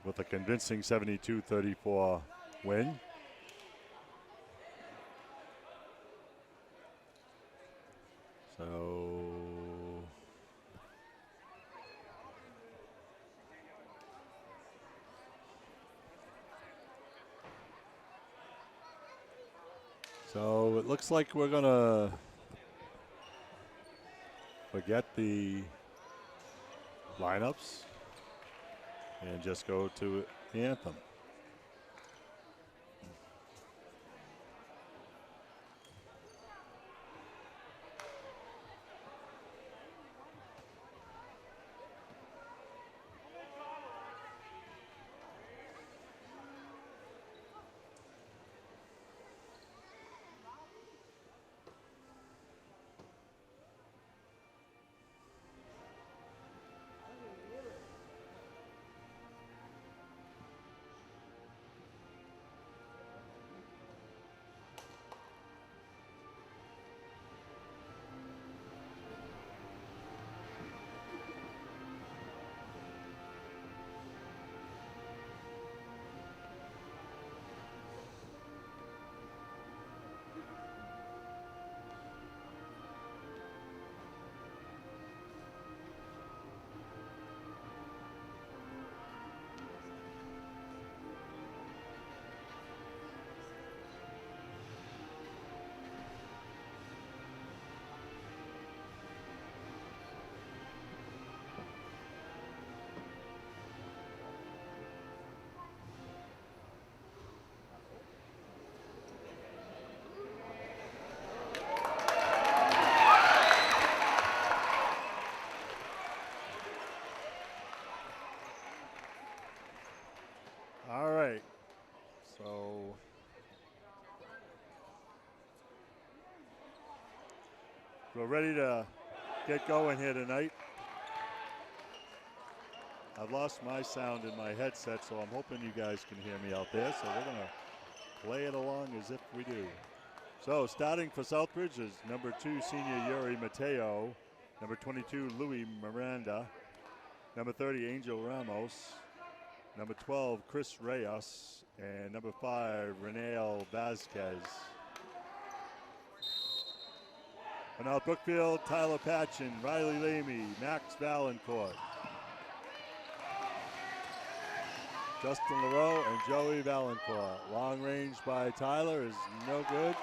with a convincing 72-34 win. So it looks like we're going to forget the lineups and just go to the anthem. All right, so we're ready to get going here tonight. I've lost my sound in my headset, so I'm hoping you guys can hear me out there. So we're going to play it along as if we do. So starting for Southbridge is number 2 senior Yuri Mateo, number 22 Louis Miranda, number 30 Angel Ramos, number 12 Chris Reyes, and number 5 Renel Vasquez. For now, Brookfield, Tyler Patchen, Riley Lamy, Max Valancourt, Justin LaRoe, and Joey Valancourt. Long range by Tyler is no good.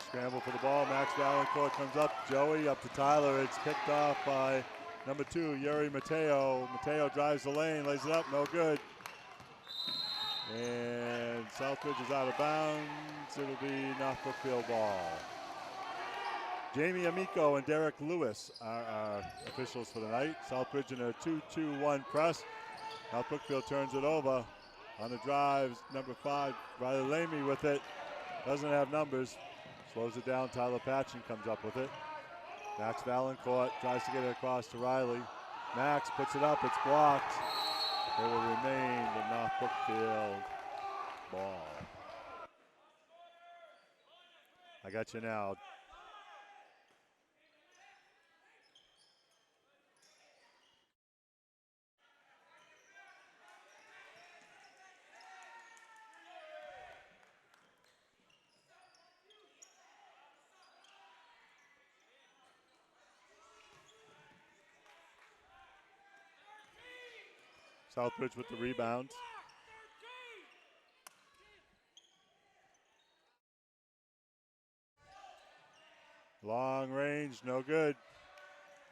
Scramble for the ball. Max Valancourt comes up. Joey up to Tyler. It's picked off by number 2, Yuri Mateo. Mateo drives the lane, lays it up, no good. And Southbridge is out of bounds. It'll be North Brookfield ball. Jamie Amico and Derek Lewis are our officials for the night. Southbridge in a 2-2-1 press. North Brookfield turns it over. On the drives, number 5, Riley Lamy with it. Doesn't have numbers. Slows it down. Tyler Patchen comes up with it. Max Valancourt tries to get it across to Riley. Max puts it up. It's blocked. It will remain the North Brookfield ball. I got you now. Southbridge with the rebound. Long range, no good.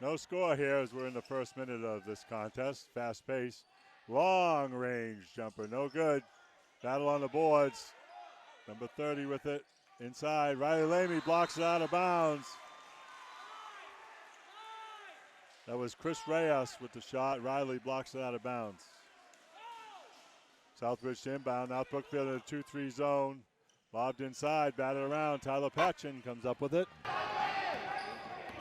No score here as we're in the first minute of this contest. Fast pace. Long range jumper, no good. Battle on the boards. Number 30 with it. Inside, Riley Lamy blocks it out of bounds. That was Chris Reyes with the shot. Riley blocks it out of bounds. Southbridge to inbound. Now Brookfield in a 2-3 zone. Lobbed inside, batted around. Tyler Patchen comes up with it.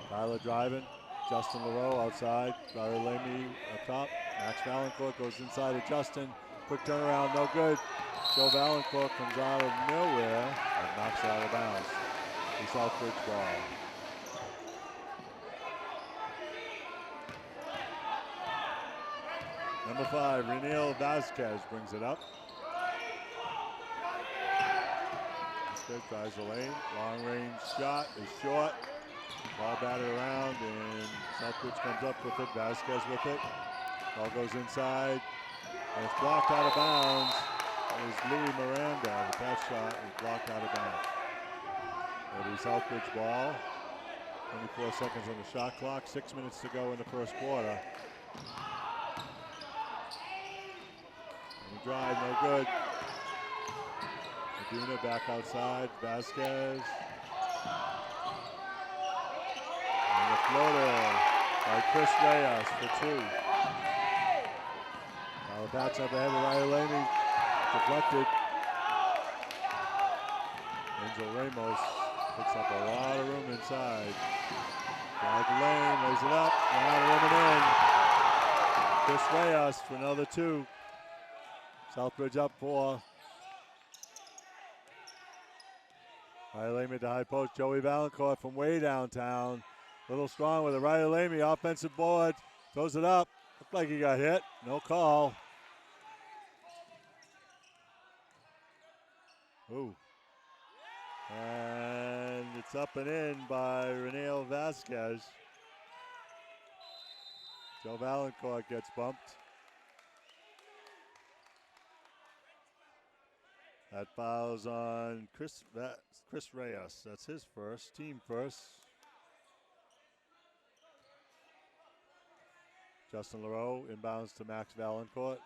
Tyler driving. Justin LaRoe outside. Riley Lamy up top. Max Valancourt goes inside to Justin. Quick turnaround, no good. Joe Valancourt comes out of nowhere and knocks it out of bounds. The Southbridge ball. Number 5, Renil Vasquez brings it up. Vasquez drives the lane. Long range shot is short. Ball batted around and Southbridge comes up with it. Vasquez with it. Ball goes inside. And it's blocked out of bounds. It was Louis Miranda. That shot is blocked out of bounds. It'll be Southbridge ball. 24 seconds on the shot clock. 6 minutes to go in the first quarter. And the drive, no good. Medina back outside. Vasquez. And the floater by Chris Reyes for 2. Now the patch up ahead of Riley Laney. Deflected. Angel Ramos picks up a lot of room inside. Drive the lane, lays it up, and out of women in. Chris Reyes for another 2. Southbridge up 4. Riley Lamy at the high post. Joey Valancourt from way downtown. A little strong with it. Riley Lamy, offensive board. Throws it up. Looked like he got hit. No call. Ooh. And it's up and in by Renil Vasquez. Joe Valancourt gets bumped. That fouls on Chris Reyes. That's his first, team first. Justin LaRoe inbounds to Max Valancourt.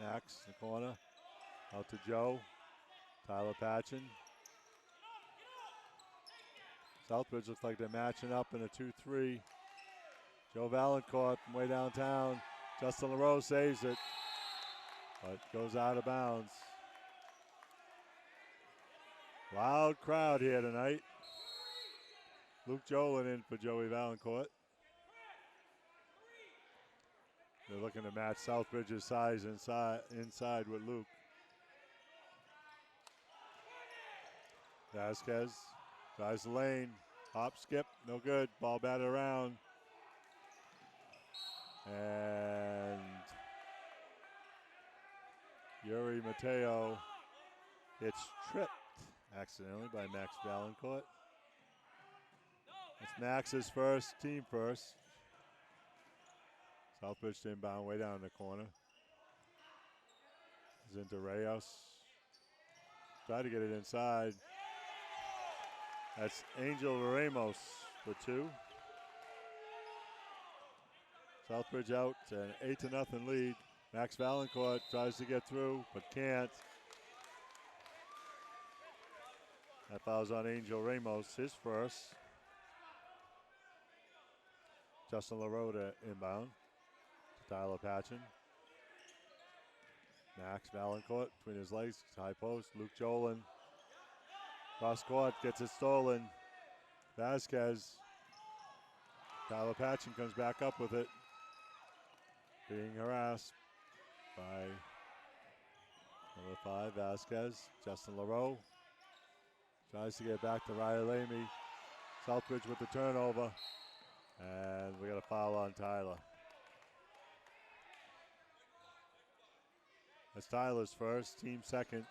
Max in the corner. Out to Joe. Tyler Patchen. Southbridge looks like they're matching up in a 2-3. Joe Valancourt from way downtown. Justin LaRoe saves it, but goes out of bounds. Loud crowd here tonight. Luke Jolin in for Joey Valancourt. They're looking to match Southbridge's size inside with Luke. Vasquez drives the lane. Hop, skip, no good. Ball batted around. And Yuri Mateo gets tripped accidentally by Max Valancourt. It's Max's first, team first. Southbridge inbound way down in the corner. Is into Reyes. Try to get it inside. That's Angel Ramos for 2. Southbridge out, an 8-0 lead. Max Valancourt tries to get through, but can't. That fouls on Angel Ramos, his first. Justin LaRoe inbound. Tyler Patchen. Max Valancourt between his legs, high post. Luke Jolin. Cross court, gets it stolen. Vasquez. Tyler Patchen comes back up with it. Being harassed by number 5, Vasquez. Justin LaRoe tries to get back to Riley Lamy. Southbridge with the turnover. And we got a foul on Tyler. That's Tyler's first, team second.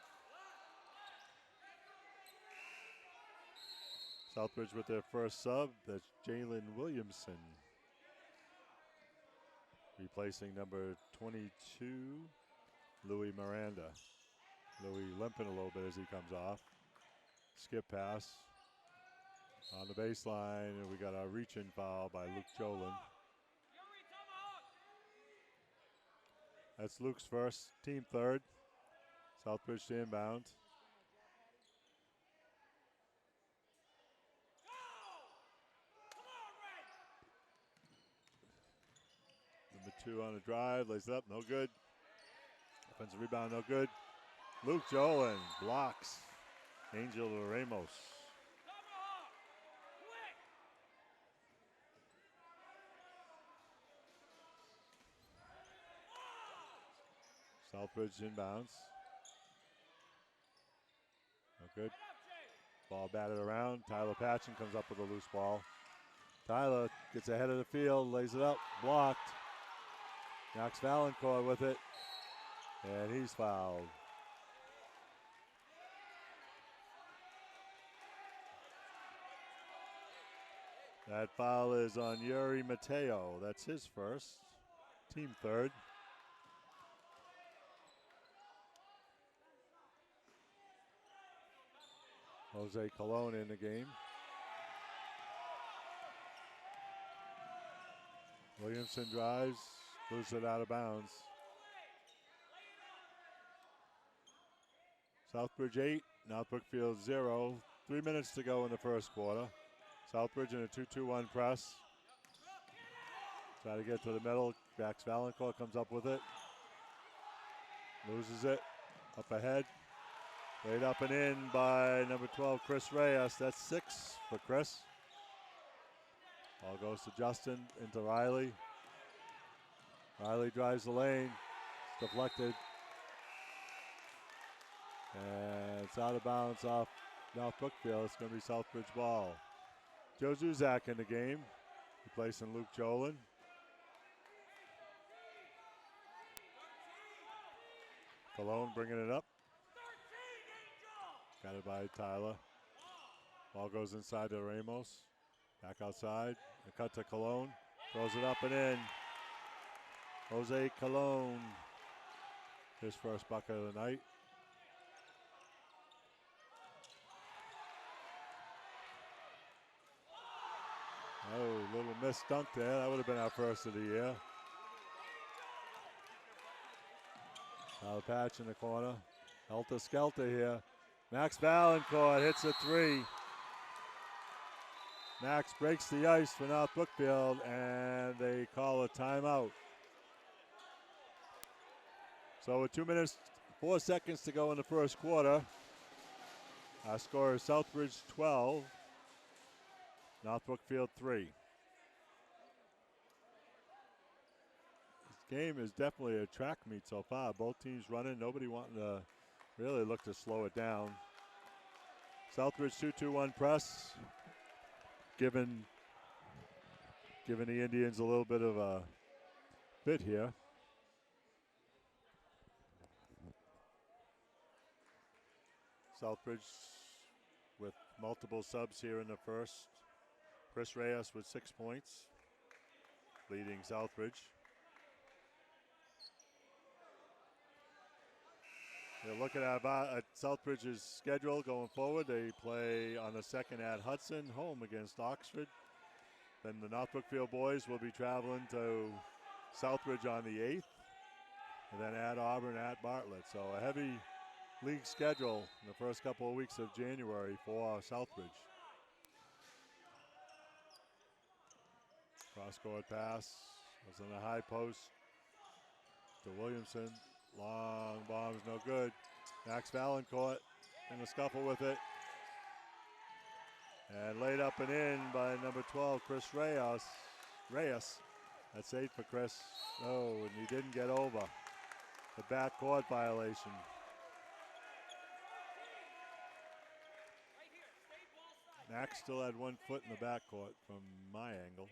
Southbridge with their first sub. That's Jalen Williamson. Replacing number 22, Louis Miranda. Louis limping a little bit as he comes off. Skip pass on the baseline, and we got a reach-in foul by Luke Jolin. That's Luke's first, team third. Southbridge to inbound. Number 2 on the drive, lays it up, no good. Offensive rebound, no good. Luke Jolin blocks Angel Ramos. Southbridge inbounds. No good. Ball batted around. Tyler Patchen comes up with a loose ball. Tyler gets ahead of the field, lays it up, blocked. Max Valancourt with it, and he's fouled. That foul is on Yuri Mateo. That's his first, team third. Jose Colon in the game. Williamson drives, loses it out of bounds. Southbridge 8, North Brookfield 0. 3 minutes to go in the first quarter. Southbridge in a 2-2-1 press. Try to get to the middle. Max Valancourt comes up with it. Loses it. Up ahead. Laid up and in by number 12, Chris Reyes. That's 6 for Chris. Ball goes to Justin, into Riley. Riley drives the lane. It's deflected. And it's out of bounds off North Brookfield. It's going to be Southbridge ball. Joe Zuzak in the game, replacing Luke Jolin. Colon bringing it up. Got it by Tyler. Ball goes inside to Ramos. Back outside. A cut to Colon. Throws it up and in. Jose Colon. His first bucket of the night. Oh, little missed dunk there. That would have been our first of the year. Tyler Patch in the corner. Helter Skelter here. Max Valancourt hits a 3. Max breaks the ice for North Brookfield, and they call a timeout. So with 2 minutes, 4 seconds to go in the first quarter, our score is Southbridge 12, North Brookfield 3. This game is definitely a track meet so far. Both teams running, nobody wanting to really look to slow it down. Southbridge 2-2-1 press, giving the Indians a little bit of a bit here. Southbridge with multiple subs here in the first. Chris Reyes with 6 points, leading Southbridge. You're looking at Southbridge's schedule going forward. They play on the 2nd at Hudson, home against Oxford. Then the North Brookfield boys will be traveling to Southbridge on the 8th, and then at Auburn, at Bartlett. So a heavy league schedule in the first couple of weeks of January for Southbridge. Cross-court pass was on the high post to Williamson. Long bomb's no good. Max Valancourt in the scuffle with it. And laid up and in by number 12, Chris Reyes. That's 8 for Chris. Oh, and he didn't get over. The backcourt violation. Max still had 1 foot in the backcourt from my angle.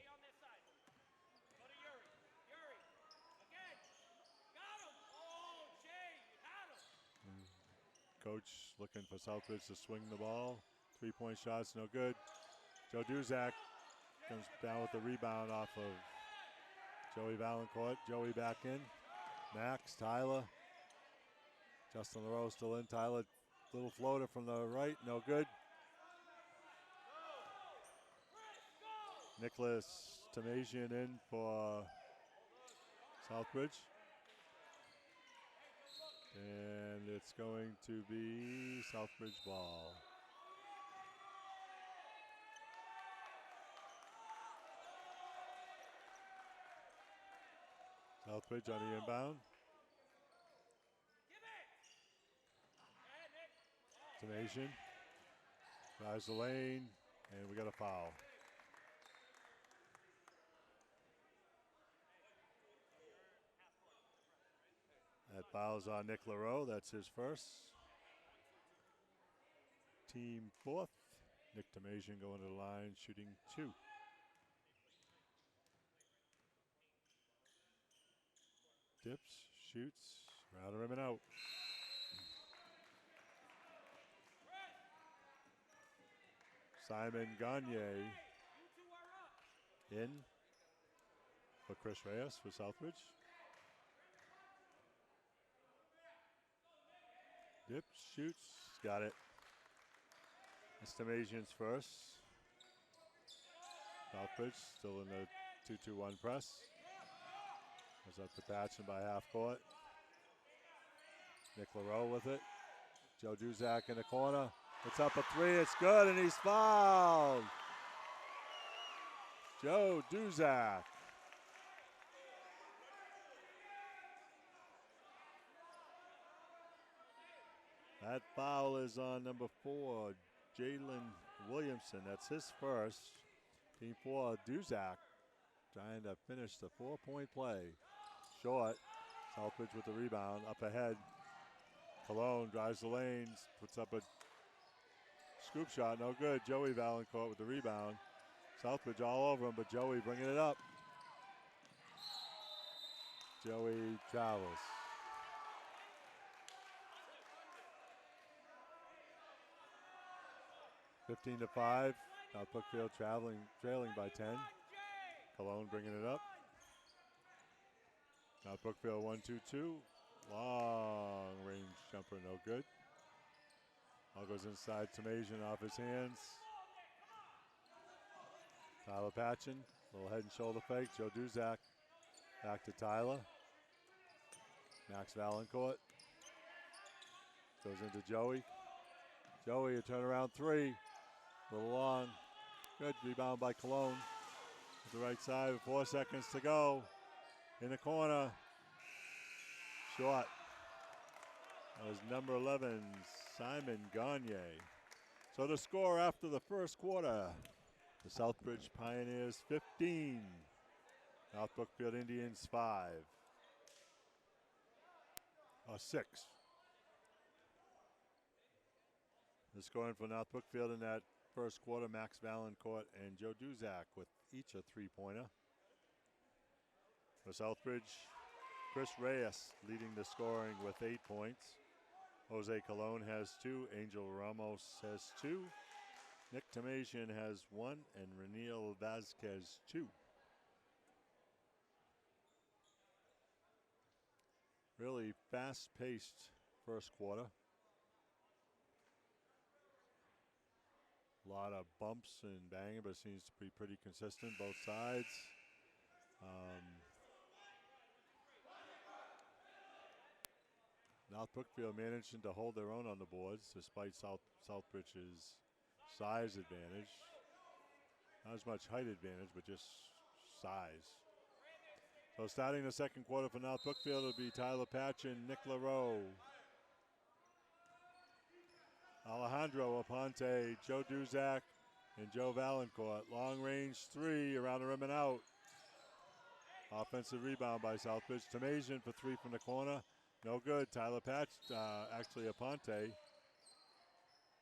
Coach looking for Southbridge to swing the ball. 3-point shots, no good. Joe Duzak comes down with the rebound off of Joey Valancourt. Joey back in. Max, Tyler. Justin LaRose still in. Tyler, little floater from the right, no good. Nicholas Tamasian in for Southbridge. And it's going to be Southbridge ball. Southbridge on the inbound. Tamasian drives the lane, and we got a foul. That foul's on Nick LaRoe. That's his first. Team 4th. Nick Tomasian going to the line, shooting 2. Dips, shoots, around the rim and out. Simon Gagne in for Chris Reyes for Southbridge. Dips, shoots, got it. It's Tomasian's first. Southbridge still in the 2-2-1 press. Goes up to Patchen by half court. Nick LaRoe with it. Joe Duzak in the corner. It's up a 3. It's good, and he's fouled. Joe Duzak. That foul is on number 4, Jalen Williamson. That's his first. Team 4, Duzak, trying to finish the 4-point play. Short. Southbridge with the rebound. Up ahead. Cologne drives the lanes. Puts up a scoop shot. No good. Joey Valancourt with the rebound. Southbridge all over him, but Joey bringing it up. Joey travels. (15-5). Now Brookfield trailing by 10. Cologne bringing it up. Now Brookfield 1-2-2. Long range jumper, no good. All goes inside. Tomasian off his hands. Tyler Patchen, little head and shoulder fake. Joe Duzak back to Tyler. Max Valancourt goes into Joey. Joey, a turnaround 3. A little long. Good rebound by Cologne. To the right side with 4 seconds to go. In the corner. Short. That was number 11, Simon Gagne. So the score after the first quarter. The Southbridge Pioneers 15. North Brookfield Indians 5. 6. The scoring for North Brookfield in that first quarter, Max Valancourt and Joe Duzak with each a 3-pointer. For Southbridge, Chris Reyes leading the scoring with 8 points. Jose Colon has 2. Angel Ramos has 2. Nick Tomasian has 1. And Reniel Vasquez 2. Really fast-paced first quarter. A lot of bumps and banging, but it seems to be pretty consistent, both sides. North Brookfield managing to hold their own on the boards despite Southbridge's size advantage. Not as much height advantage, but just size. So starting the second quarter for North Brookfield, it'll be Tyler Patchen, Nick LaRoe, Alejandro Aponte, Joe Duzak, and Joe Valancourt. Long range 3 around the rim and out. Offensive rebound by Southbridge. Tomasian for 3 from the corner. No good. Tyler actually Aponte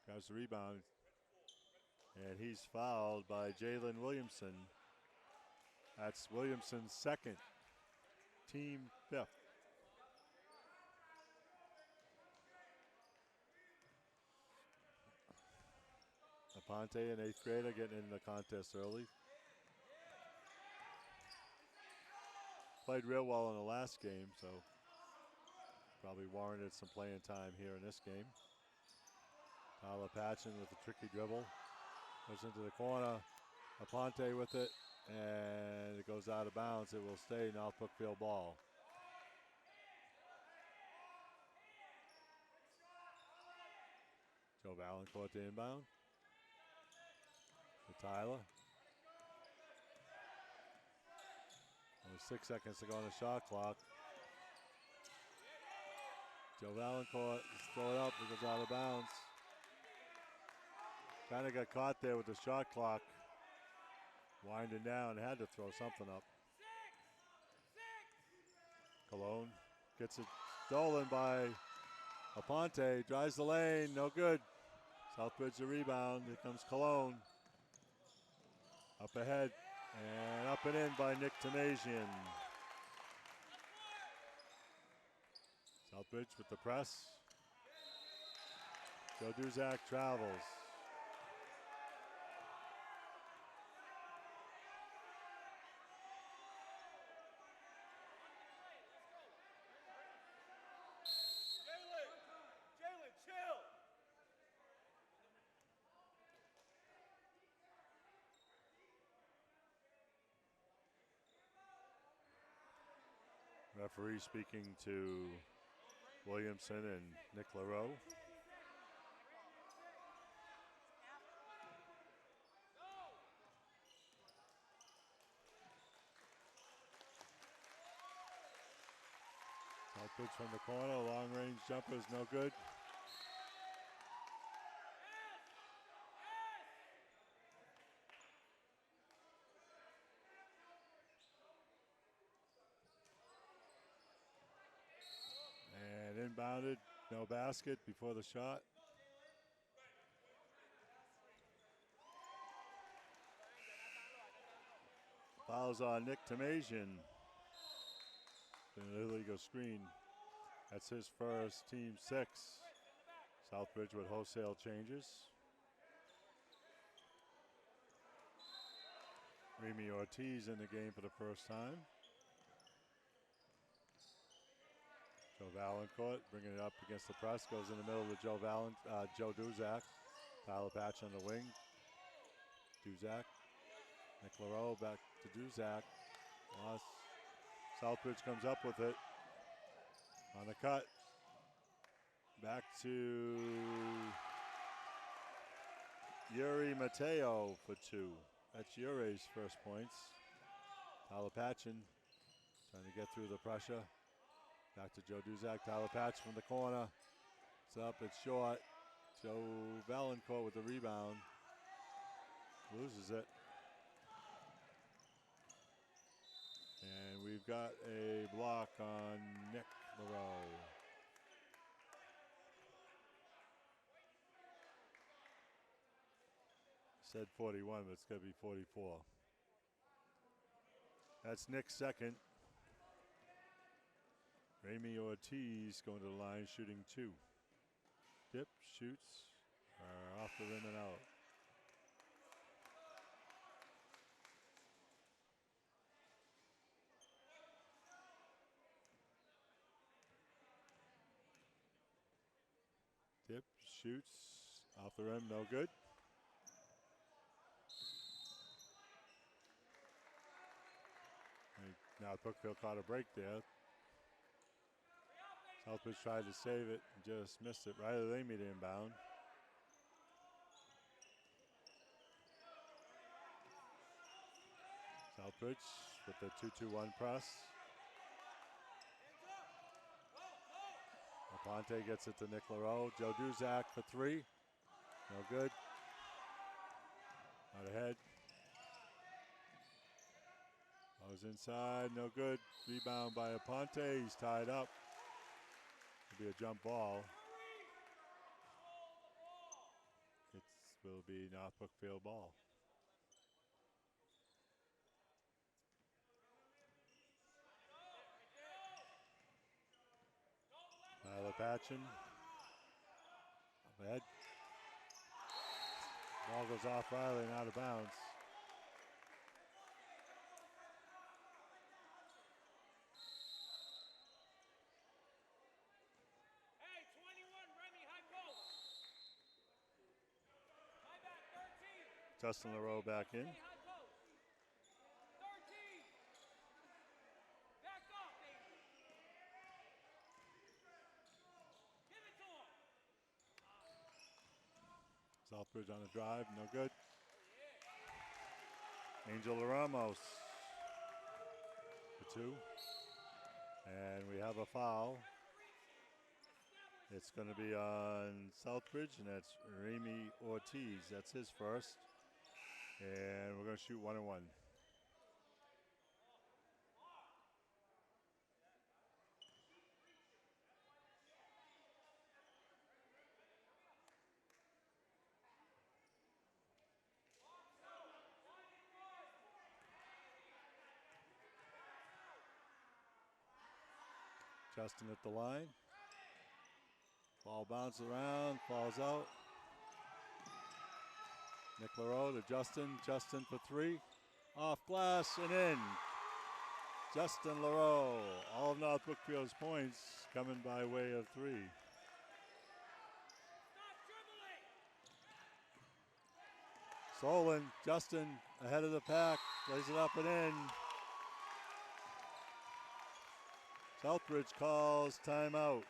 grabs the rebound. And he's fouled by Jalen Williamson. That's Williamson's second. Team 5th. Aponte, an 8th grader, getting in the contest early. Played real well in the last game, so probably warranted some playing time here in this game. Tyler Patchen with a tricky dribble. Goes into the corner. Aponte with it, and it goes out of bounds. It will stay North Brookfield ball. Joe Valancourt to inbound. To Tyler. Only 6 seconds to go on the shot clock. Joe Valancourt throw it up. It goes out of bounds. Kind of got caught there with the shot clock. Winding down, had to throw something up. Cologne gets it stolen by Aponte. Drives the lane, no good. Southbridge the rebound. Here comes Cologne. Up ahead. And up and in by Nick Tomasian. Southbridge with the press. Joe Duzak travels. Referee speaking to Williamson and Nick LaRoe. Southbridge from the corner, long range jumper is no good. And inbounded, no basket before the shot. Fouls on Nick Tomasian. An illegal screen. That's his first, team 6. Southbridge with wholesale changes. Remy Ortiz in the game for the first time. Joe Valancourt bringing it up against the press. Goes in the middle to Joe Duzak. Tyler Patch on the wing. Duzak. Nick LaRoe back to Duzak. Lost. Southbridge comes up with it. On the cut. Back to Yuri Mateo for 2. That's Yuri's first points. Tyler Patchen trying to get through the pressure. Back to Joe Duzak. Tyler Patch from the corner. It's up, it's short. Joe Valancourt with the rebound. Loses it. And we've got a block on Nick LaRoe. Said 41, but it's going to be 44. That's Nick's second. Remy Ortiz going to the line, shooting 2. Dip, shoots, are off the rim and out. Dip, shoots, off the rim, no good. And now Brookfield caught a break there. Southbridge tried to save it and just missed it. Riley Lamy to inbound. Southbridge with the 2-2-1 press. Aponte gets it to Nick LaRoe. Joe Duzak for 3. No good. Out ahead. Goes inside, no good. Rebound by Aponte. He's tied up. It'll be a jump ball. It will be North Brookfield ball. Tyler Patchen. Up ahead. Ball goes off Riley and out of bounds. Hey, 21, Remy, high post. My back, 13. Justin LaRoe back in. High post. 13. Back up, baby. Give it to him. Southbridge on the drive, no good. Angel Ramos for 2. And we have a foul. It's going to be on Southbridge, and that's Remy Ortiz. That's his first. And we're going to shoot 1-1. Justin at the line. Ball bounces around, falls out. Nick LaRoe to Justin. Justin for three. Off glass and in. Justin LaRoe. All of North Brookfield's points coming by way of three. Solon, Justin ahead of the pack, lays it up and in. Southbridge calls timeout.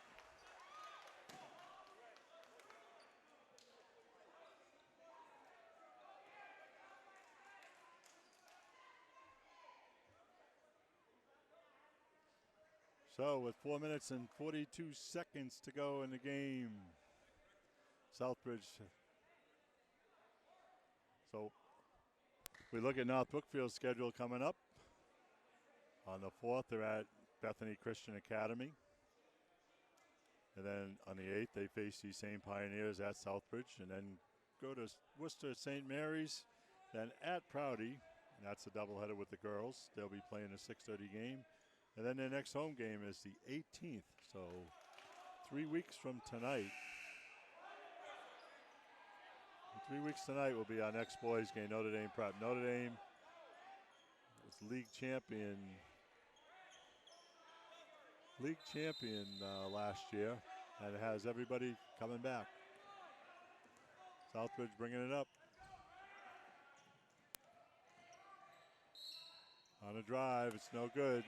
So with 4 minutes and 42 seconds to go in the game, Southbridge. So we look at North Brookfield's schedule coming up. On the 4th, they're at Bethany Christian Academy. And then on the 8th, they face these same Pioneers at Southbridge, and then go to Worcester St. Mary's, then at Prouty, and that's a doubleheader with the girls. They'll be playing a 6:30 game. And then their next home game is the 18th, so 3 weeks from tonight. 3 weeks tonight will be our next boys game, Notre Dame Prep. Notre Dame was league champion last year, and it has everybody coming back. Southbridge bringing it up. On a drive, it's no good.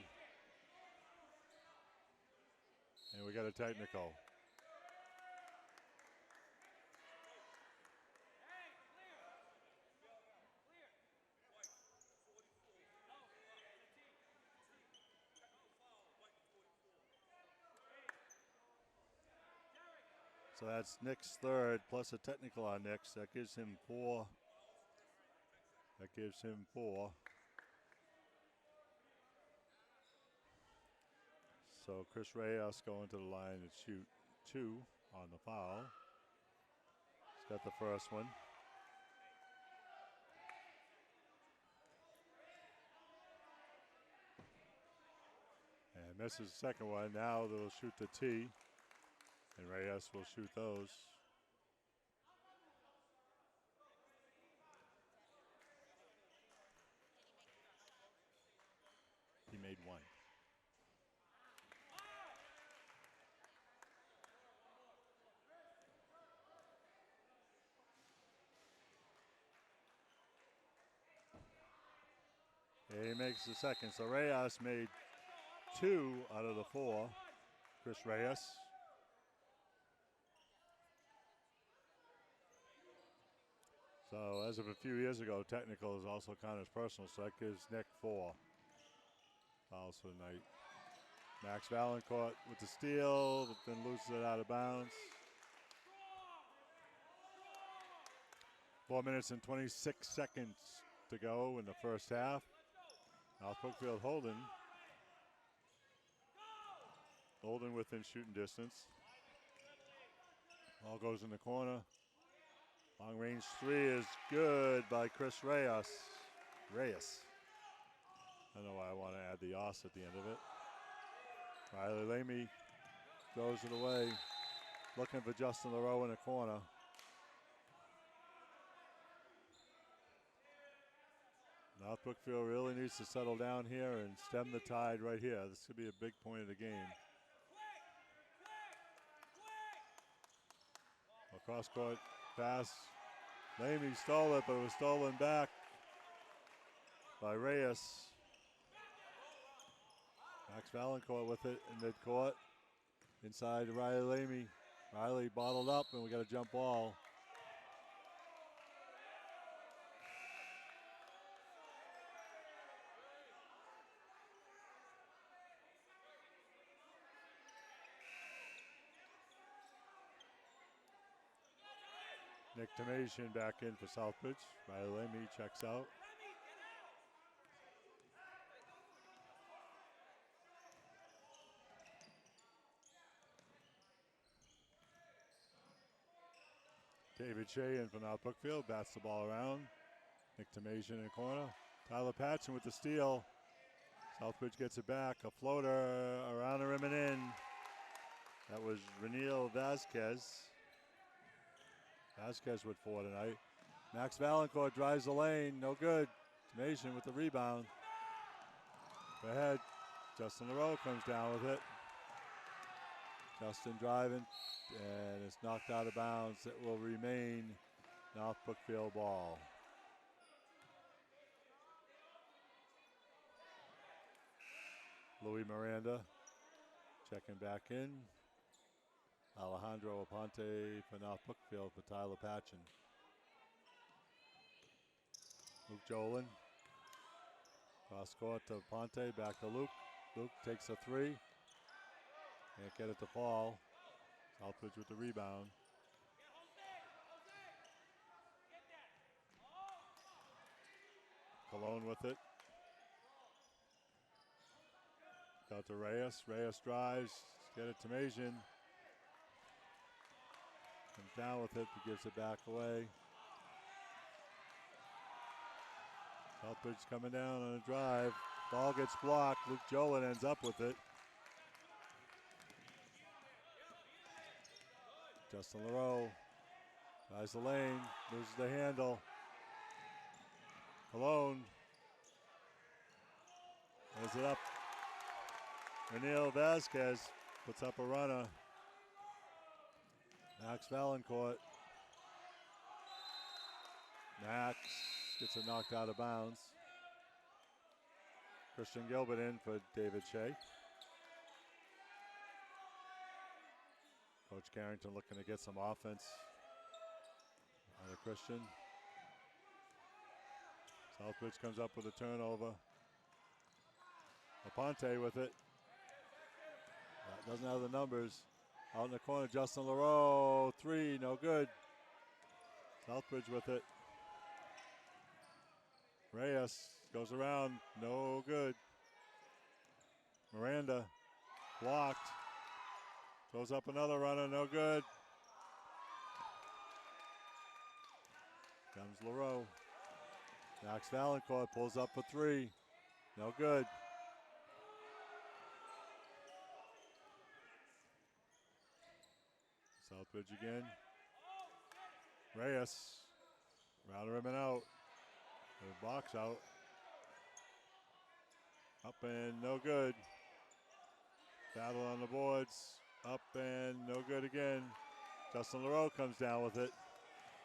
And we got a technical. So that's Nick's third, plus a technical on Nick's. That gives him four. So Chris Reyes going to the line and shoot 2 on the foul. He's got the first one. And misses the second one. Now they'll shoot the T. And Reyes will shoot those. He made one. He makes the second. So Reyes made 2 out of the 4. Chris Reyes. So as of a few years ago, technical is also counted as personal, so that gives Nick 4 fouls for the night. Max Valancourt with the steal, but then loses it out of bounds. 4 minutes and 26 seconds to go in the first half. North Brookfield holding within shooting distance. Ball goes in the corner. Long range 3 is good by Chris Reyes. I don't know why I want to add the os at the end of it. Riley Lamy throws it away. Looking for Justin LaRoe in the corner. North Brookfield really needs to settle down here and stem the tide right here. This could be a big point of the game. Across court pass. Lamy stole it, but it was stolen back by Reyes. Max Valancourt with it in midcourt. Inside to Riley Lamy. Riley bottled up, and we got a jump ball. Nick Tomasian back in for Southbridge. Riley Lamy checks out. David Shea in for North Brookfield, bats the ball around. Nick Tomasian in the corner. Tyler Patchen with the steal. Southbridge gets it back. A floater around the rim and in. That was Reniel Vasquez. Vasquez with 4 tonight. Max Valancourt drives the lane. No good. Mason with the rebound. Go ahead. Justin LaRoe comes down with it. Justin driving, and it's knocked out of bounds. It will remain North Brookfield ball. Louis Miranda checking back in. Alejandro Aponte for North Brookfield for Tyler Patchen. Luke Jolin. Cross court to Aponte, back to Luke. Luke takes a 3. Can't get it to fall. Southbridge with the rebound. Cologne with it. Out to Reyes. Reyes drives. Get it to Mason. Comes down with it, but gives it back away. Southbridge coming down on a drive. Ball gets blocked. Luke Jolin ends up with it. Justin LaRoe tries the lane, loses the handle. Cologne lays it up. Reniel Vasquez puts up a runner. Max Valancourt. Max gets it knocked out of bounds. Christian Gilbert in for David Shea. Coach Carrington looking to get some offense out of Christian. Southbridge comes up with a turnover. Aponte with it. Doesn't have the numbers. Out in the corner, Justin LaRoe. 3, no good. Southbridge with it. Reyes goes around, no good. Miranda blocked. Goes up another runner, no good. Comes LaRoe. Max Valancourt pulls up for 3. No good. Southbridge again. Reyes. Round rim and out. The box out. Up and no good. Battle on the boards. Up and no good again. Justin LaRoe comes down with it.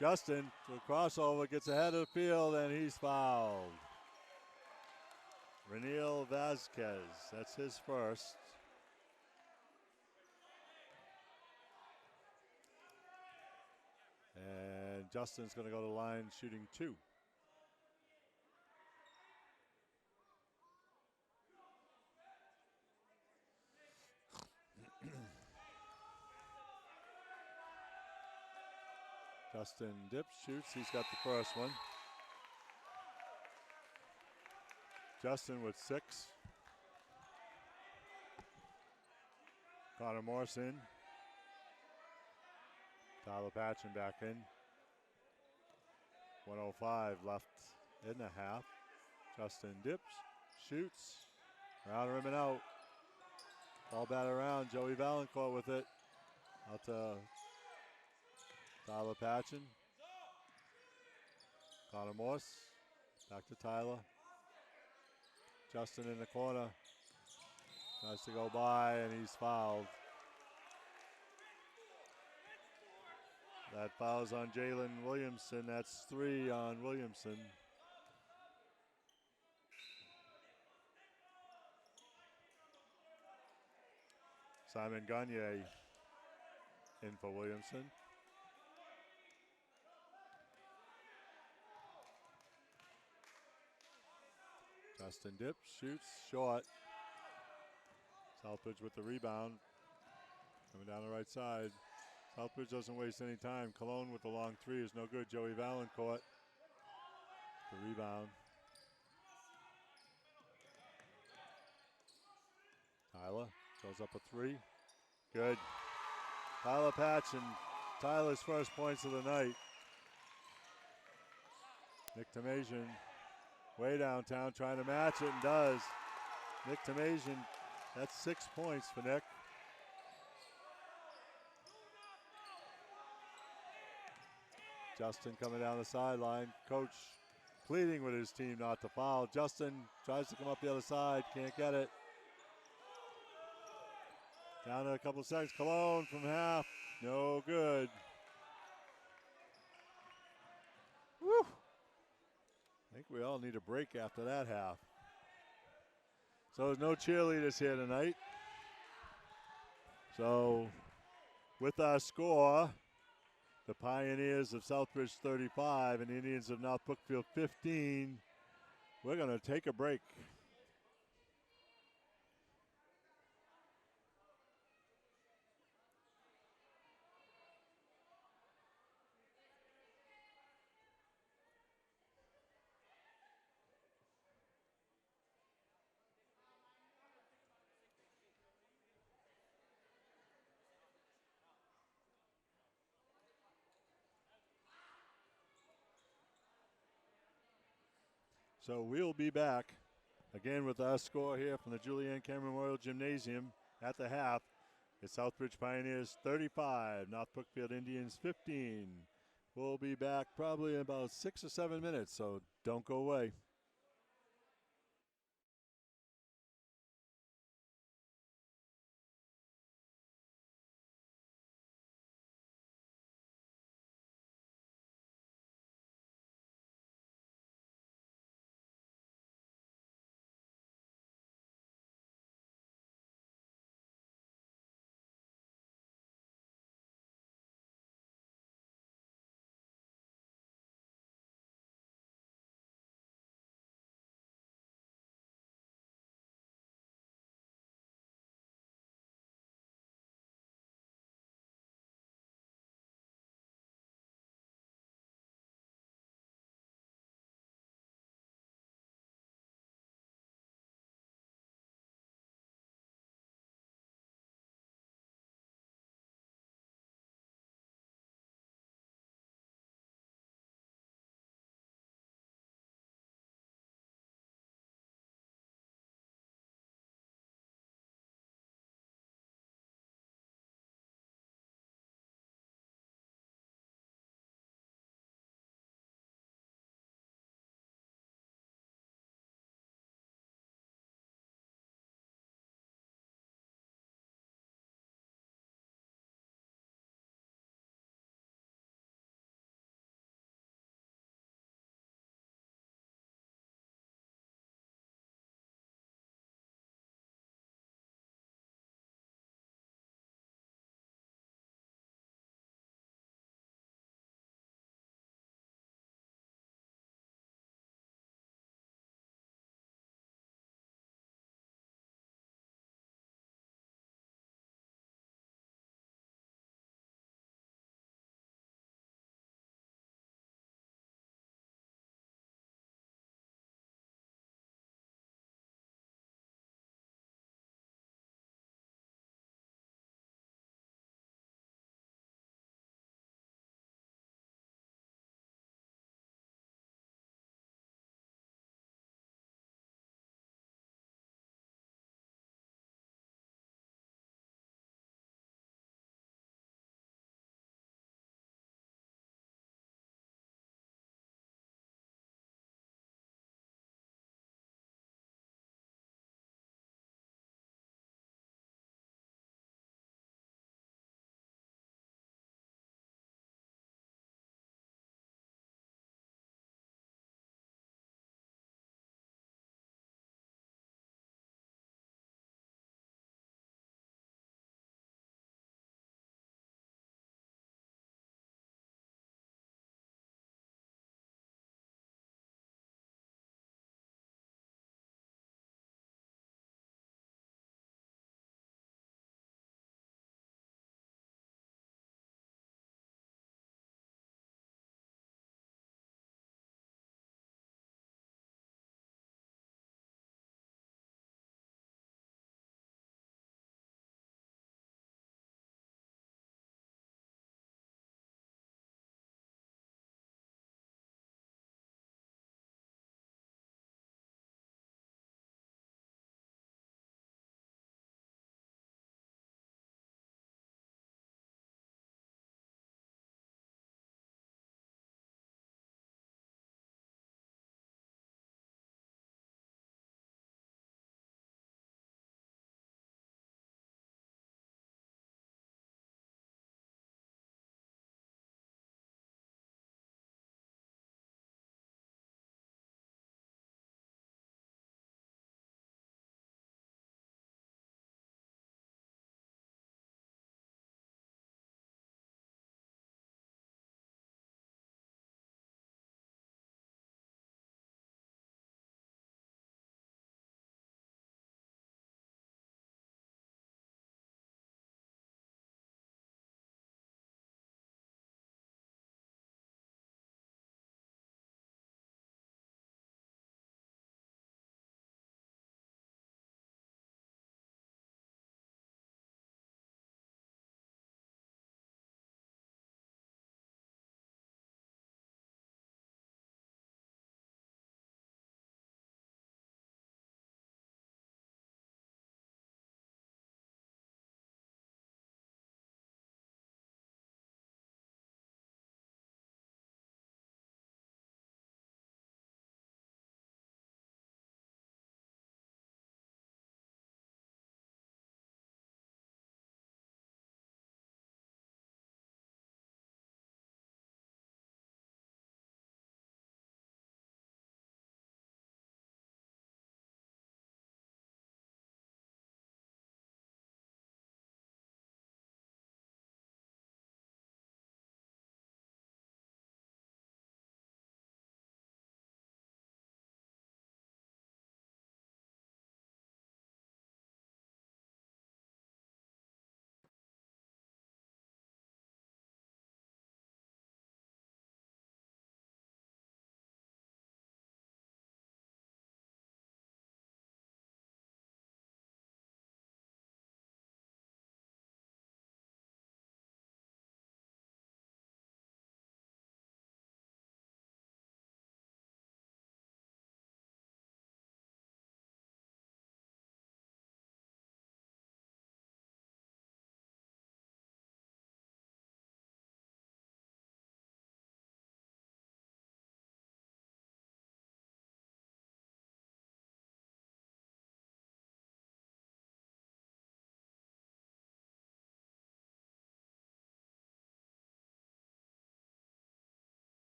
Justin to a crossover, gets ahead of the field, and he's fouled. Reniel Vasquez, that's his first. And Justin's going to go to the line shooting 2. Justin dips, shoots, he's got the first one. Justin with 6. Connor Morrison. Tyler Patchen back in. 1:05 left in the half. Justin dips, shoots, round rim and out. Ball batted around, Joey Valancourt with it. Out to Tyler Patchen. Connor Morse, back to Tyler. Justin in the corner. Tries to go by and he's fouled. That foul's on Jalen Williamson. That's 3 on Williamson. Simon Gagne in for Williamson. Justin dips, shoots, short. Southbridge with the rebound. Coming down the right side. Southbridge doesn't waste any time. Cologne with the long 3 is no good. Joey Valancourt. The rebound. Tyler goes up a 3. Good. Tyler Patchen. Tyler's first points of the night. Nick Tomasian way downtown trying to match it and does. Nick Tomasian, that's 6 points for Nick. Justin coming down the sideline. Coach pleading with his team not to foul. Justin tries to come up the other side, can't get it. Down to a couple seconds. Cologne from half, no good. Woo! I think we all need a break after that half. So there's no cheerleaders here tonight. So with our score, the Pioneers of Southbridge 35 and the Indians of North Brookfield 15, we're going to take a break. So we'll be back again with our score here from the Julianne Cameron Memorial Gymnasium at the half. It's Southbridge Pioneers 35, North Brookfield Indians 15. We'll be back probably in about 6 or 7 minutes, so don't go away.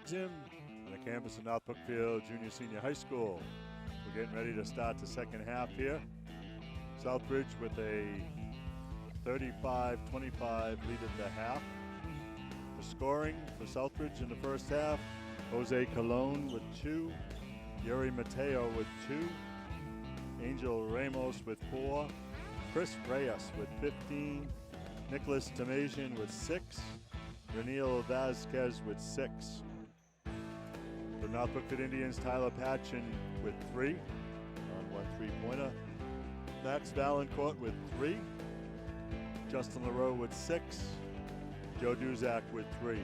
Gym on the campus of North Brookfield Junior Senior High School. We're getting ready to start the second half here. Southbridge with a 35-25 lead at the half. The scoring for Southbridge in the first half, Jose Colon with 2, Yuri Mateo with 2, Angel Ramos with 4, Chris Reyes with 15, Nicholas Tomasian with 6, Reniel Vasquez with 6. The North Brookfield Indians, Tyler Patchen with 3, on 1 3-pointer. Max Valancourt with 3, Justin LaRoe with 6, Joe Duzak with 3.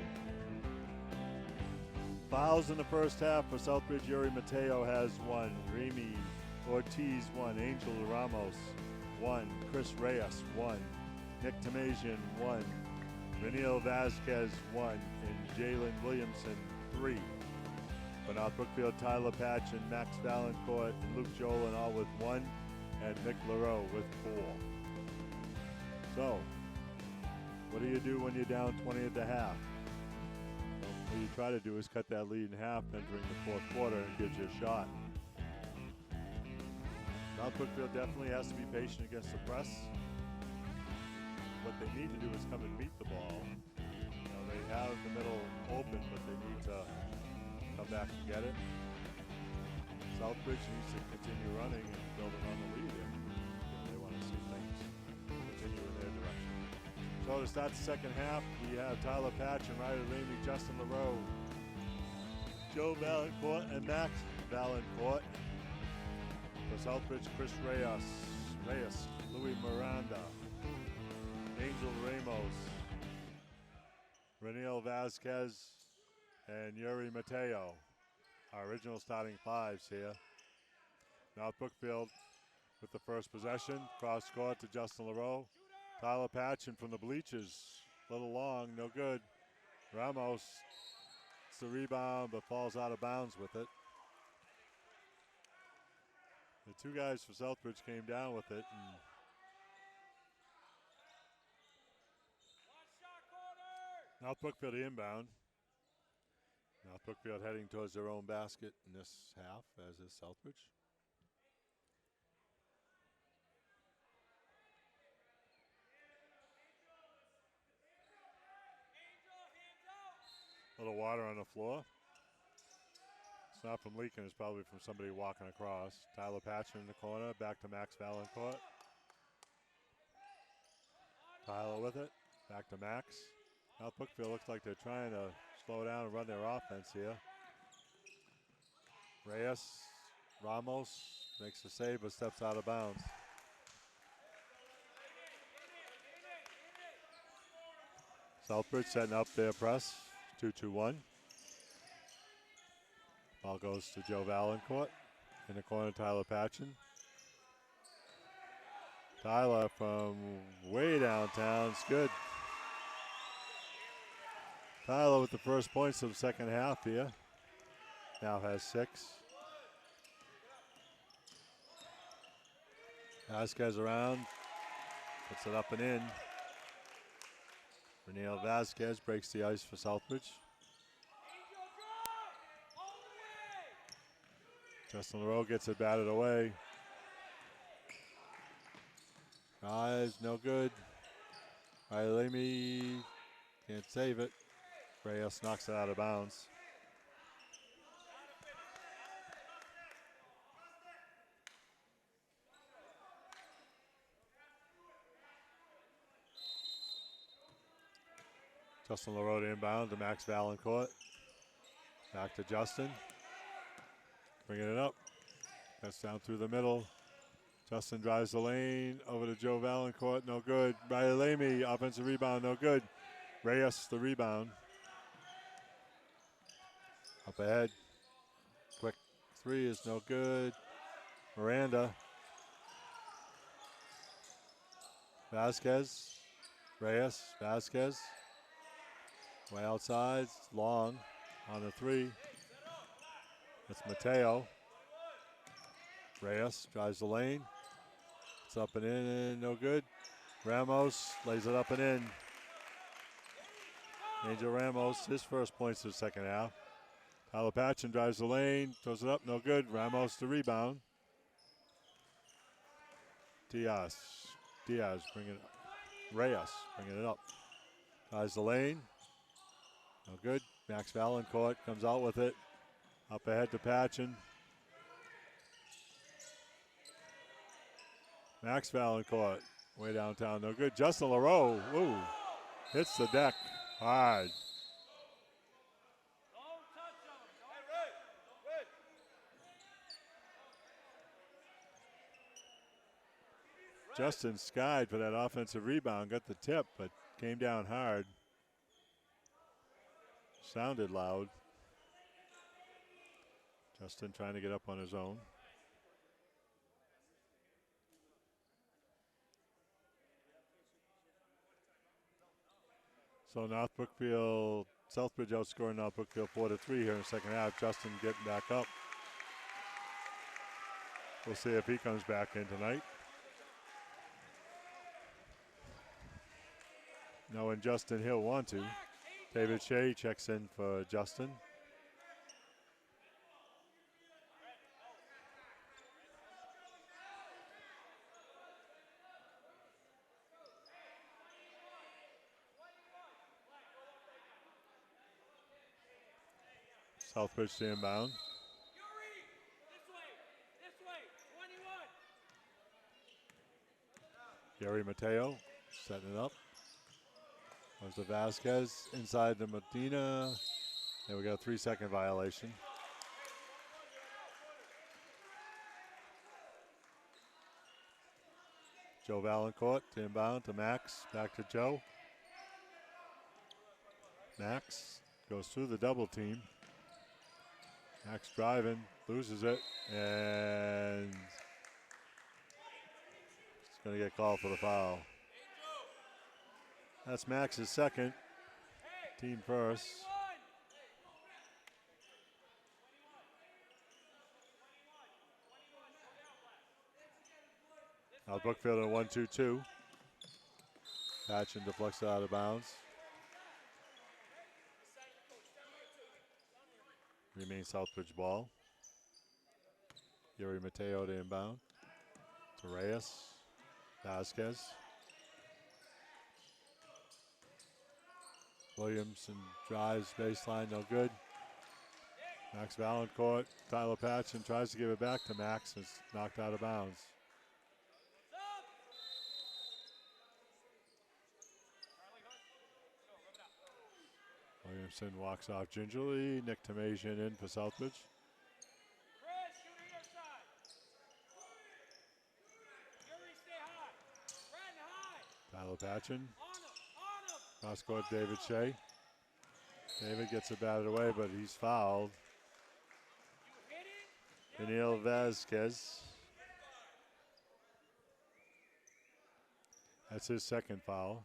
Fouls in the first half for Southbridge. Yuri Mateo has 1, Remy Ortiz 1, Angel Ramos 1, Chris Reyes 1, Nick Tomasian 1, Reniel Vasquez 1, and Jalen Williamson 3. For North Brookfield, Tyler Patchen, Max Valancourt, and Luke Jolin all with 1, and Nick LaRoe with 4. So, what do you do when you're down 20 at the half? What you try to do is cut that lead in half entering the fourth quarter and gives you a shot. North Brookfield definitely has to be patient against the press. What they need to do is come and meet the ball. You know, they have the middle open, but they need to come back and get it. Southbridge needs to continue running and building on the lead if they want to see things continue in their direction. So to start the second half, we have Tyler Patchen, Ryder Ramey, Justin LaRoe, Joe Valancourt, and Max Valancourt. For Southbridge, Chris Reyes, Louis Miranda, Angel Ramos, Reniel Vasquez, and Yuri Mateo. Our original starting 5s here. North Brookfield with the first possession. Cross court to Justin LaRoe. Tyler Patchen from the bleachers. A little long, no good. Ramos, it's the rebound, but falls out of bounds with it. The 2 guys for Southbridge came down with it. And North Brookfield inbound. North Brookfield heading towards their own basket in this half, as is Southbridge. A little water on the floor. It's not from leaking, it's probably from somebody walking across. Tyler Patchen in the corner, back to Max Valancourt. Tyler with it, back to Max. North Brookfield looks like they're trying to slow down and run their offense here. Ramos makes the save but steps out of bounds. Southbridge setting up their press, 2-2-1. Ball goes to Joe Valancourt. In the corner, Tyler Patchen. Tyler from way downtown, it's good. Tyler with the first points of the second half here. Now has 6. Vasquez around, puts it up and in. Reniel Vasquez breaks the ice for Southbridge. Justin LaRoe gets it batted away. Drives, no good. Riley can't save it. Reyes knocks it out of bounds. Justin LaRoe to inbound to Max Valancourt. Back to Justin. Bringing it up. That's down through the middle. Justin drives the lane. Over to Joe Valancourt. No good. Riley Lamy, offensive rebound. No good. Reyes, the rebound. Up ahead. Quick 3 is no good. Miranda. Vasquez. Reyes. Vasquez. Way outside. Long on the 3. That's Mateo. Reyes drives the lane. It's up and in and no good. Ramos lays it up and in. Angel Ramos, his first points of the second half. Alapachin drives the lane, throws it up, no good. Ramos the rebound. Diaz bringing it up. Reyes bringing it up. Drives the lane, no good. Max Valancourt comes out with it. Up ahead to Patchen. Max Valancourt way downtown, no good. Justin LaRoe, woo, hits the deck hard. Justin skied for that offensive rebound, got the tip, but came down hard. Sounded loud. Justin trying to get up on his own. So Southbridge outscoring North Brookfield 4-3 here in the second half. Justin getting back up. We'll see if he comes back in tonight. Knowing Justin, he'll want to. David Shea checks in for Justin. Southbridge to inbound. Gary Mateo setting it up. There's the Vasquez inside the Medina. And we got a 3-second violation. Joe Valancourt to inbound to Max. Back to Joe. Max goes through the double team. Max driving, loses it, and it's going to get called for the foul. That's Max's second, team first. Now Brookfield in a 1-2-2. Patchen deflects it out of bounds. Remains Southbridge ball. Yuri Mateo to inbound. To Reyes. Vasquez. Williamson drives baseline, no good. Max Valancourt. Tyler Patchen tries to give it back to Max. It's knocked out of bounds. Williamson walks off gingerly. Nick Tomasian in for Southbridge. Tyler Patchen. Cross court David Shea. David gets it batted away, but he's fouled. Daniel Vasquez. That's his second foul.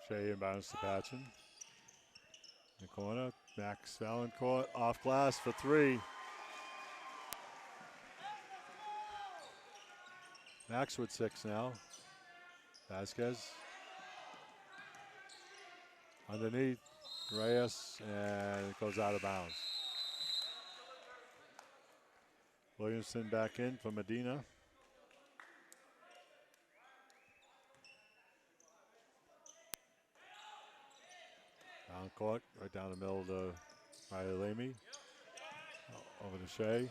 Shea inbounds to Patchen. In the corner, Max Valancourt off glass for three. Max with 6 now. Vasquez. Underneath, Reyes, and it goes out of bounds. Williamson back in for Medina. Down court, right down the middle to Riley Lamy. Over to Shea.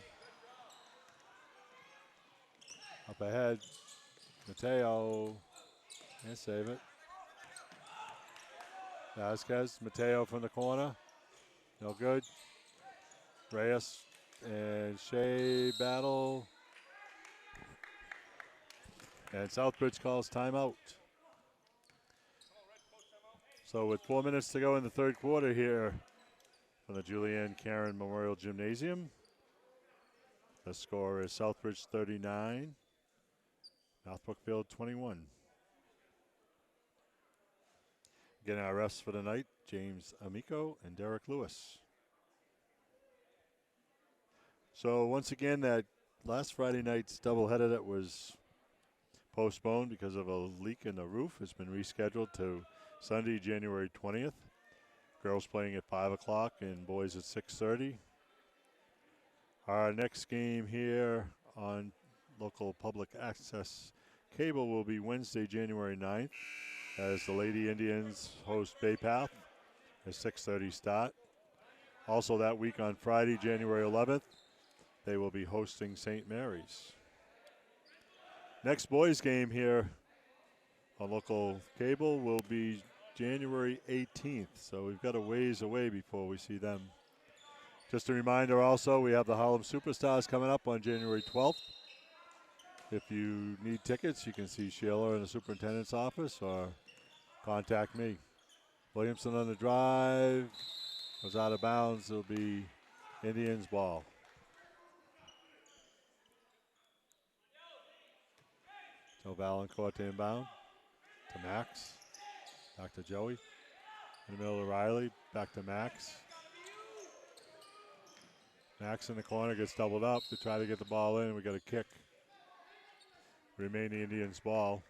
Up ahead, Mateo. Can't save it. Vasquez, Mateo from the corner. No good. Reyes and Shea battle. And Southbridge calls timeout. So with 4 minutes to go in the third quarter here from the Julianne Caron Memorial Gymnasium. The score is Southbridge 39, North Brookfield 21. Getting our refs for the night, James Amico and Derek Lewis. So once again, that last Friday night's doubleheader that was postponed because of a leak in the roof has been rescheduled to Sunday, January 20th. Girls playing at 5 o'clock and boys at 6:30. Our next game here on local public access cable will be Wednesday, January 9th, as the Lady Indians host Bay Path, a 6:30 start. Also that week on Friday, January 11th, they will be hosting St. Mary's. Next boys game here on local cable will be January 18th, so we've got a ways away before we see them. Just a reminder also, we have the Harlem Superstars coming up on January 12th. If you need tickets, you can see Sheila in the superintendent's office or contact me. Williamson on the drive. Goes out of bounds. It'll be Indians ball. Joe Valancourt to inbound. To Max. Back to Joey. In the middle of Riley. Back to Max. Max in the corner gets doubled up to try to get the ball in. We got a kick. Remain the Indians ball.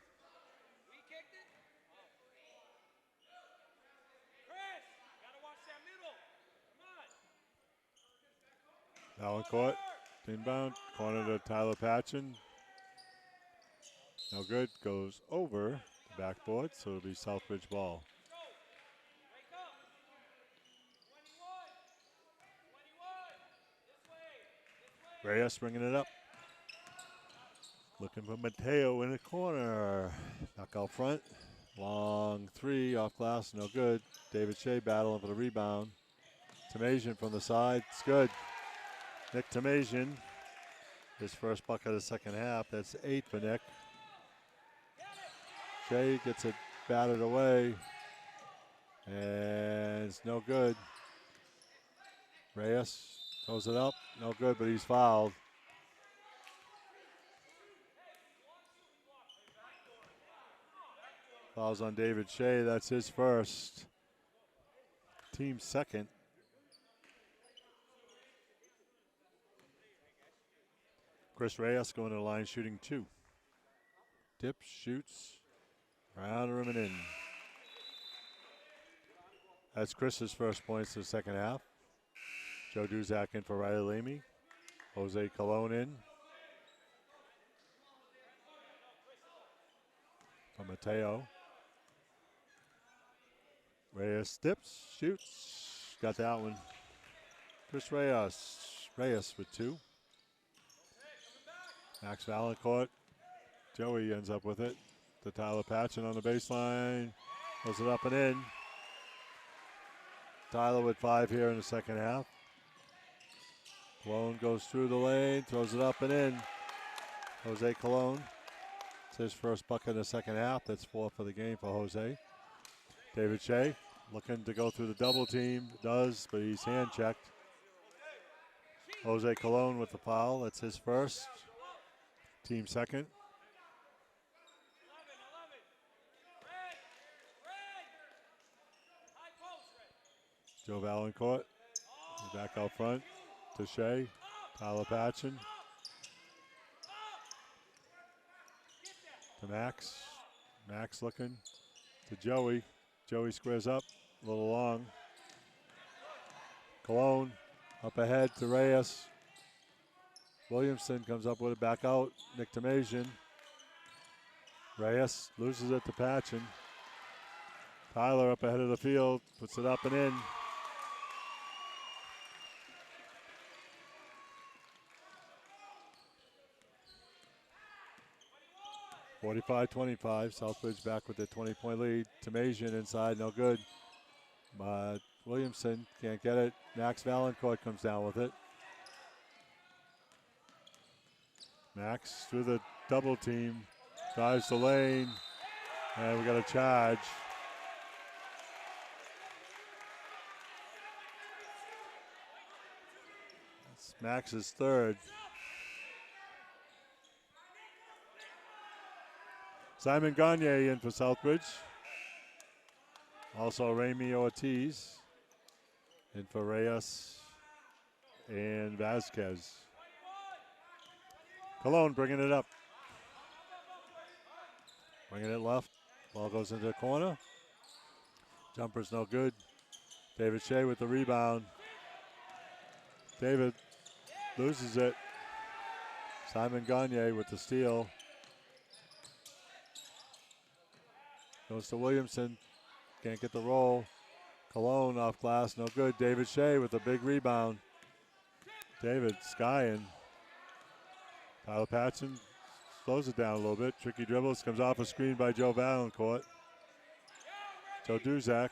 We kicked it. Chris, gotta watch that middle. Come on. Valancourt inbound. Corner to Tyler Patchen. No good. Goes over the backboard, so it'll be Southbridge ball. Go. Wake up. 21. 21. This way. This way. Reyes bringing it up. Looking for Mateo in the corner. Knock out front. Long three off glass, no good. David Shea battling for the rebound. Tomasian from the side, it's good. Nick Tomasian, his first bucket of the second half. That's 8 for Nick. Shea gets it batted away. And it's no good. Reyes throws it up, no good, but he's fouled. Fouls on David Shea. That's his first. Team second. Chris Reyes going to the line shooting 2. Dips, shoots, around the rim and in. That's Chris's first points of the second half. Joe Duzak in for Riley Lamy. Jose Colon in. For Mateo. Reyes dips, shoots, got that one. Chris Reyes with 2. Max Valancourt, Joey ends up with it. To Tyler Patchen on the baseline, throws it up and in. Tyler with 5 here in the second half. Colon goes through the lane, throws it up and in. Jose Colon, it's his first bucket in the second half. That's 4 for the game for Jose. David Shea looking to go through the double team. Does, but he's hand checked. Jose Colon with the foul. That's his first. Team second. 11. Red. Joe Valancourt. Back out front to Shea. Tyler Patchen. To Max. Max looking to Joey. Joey squares up, a little long. Colon up ahead to Reyes. Williamson comes up with it back out. Nick Tomasian. Reyes loses it to Patchen. Tyler up ahead of the field, puts it up and in. (45-25). Southbridge back with the 20-point lead. Tomasian inside, no good. But Williamson can't get it. Max Valancourt comes down with it. Max through the double team, drives the lane, and we got a charge. That's Max's third. Simon Gagne in for Southbridge. Also Ramy Ortiz in for Reyes and Vasquez. Colon bringing it up. Bringing it left. Ball goes into the corner. Jumper's no good. David Shea with the rebound. David loses it. Simon Gagne with the steal. Goes to Williamson. Can't get the roll. Cologne off glass, no good. David Shea with a big rebound. David skying. Tyler Patchen slows it down a little bit. Tricky dribbles, comes off a screen by Joe Valancourt. Joe Duzak.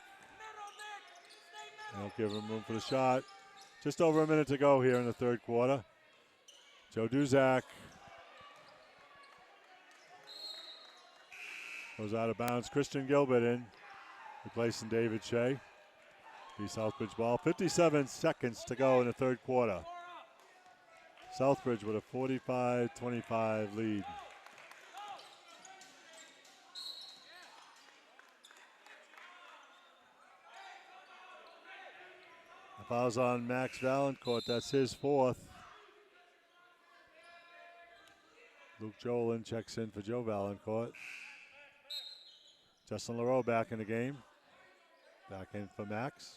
They'll give him room for the shot. Just over a minute to go here in the third quarter. Joe Duzak goes out of bounds. Christian Gilbert in, replacing David Shea. The Southbridge ball. 57 seconds to go in the third quarter. Southbridge with a 45-25 lead. The foul's on Max Valancourt. That's his fourth. Luke Jolin checks in for Joe Valancourt. Justin LaRoe back in the game. Back in for Max.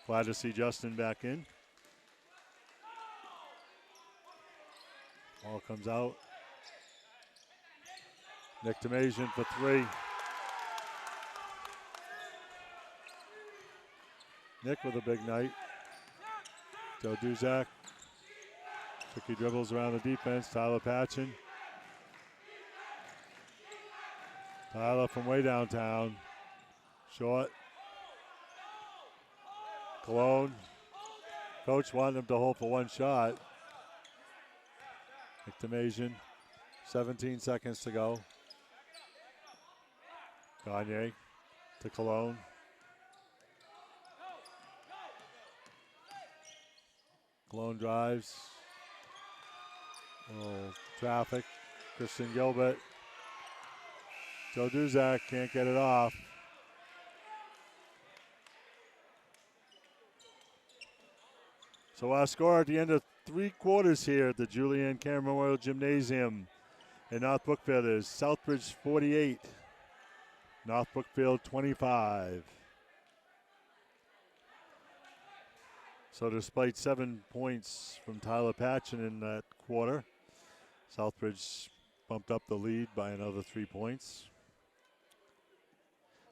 Glad to see Justin back in. Ball comes out. Nick Tomasian for three. Nick with a big night. Joe Duzak. Tricky dribbles around the defense. Tyler Patchen. Tyler from way downtown. Short. Cologne. Coach wanted him to hold for one shot. Nick Tomasian. 17 seconds to go. Gagne to Cologne. Cologne drives. Oh, traffic. Christian Gilbert. Joe Duzak can't get it off. So our score at the end of three quarters here at the Julianne Cameron Memorial Gymnasium in North Brookfield is Southbridge 48, North Brookfield 25. So despite 7 points from Tyler Patchen in that quarter, Southbridge bumped up the lead by another 3 points.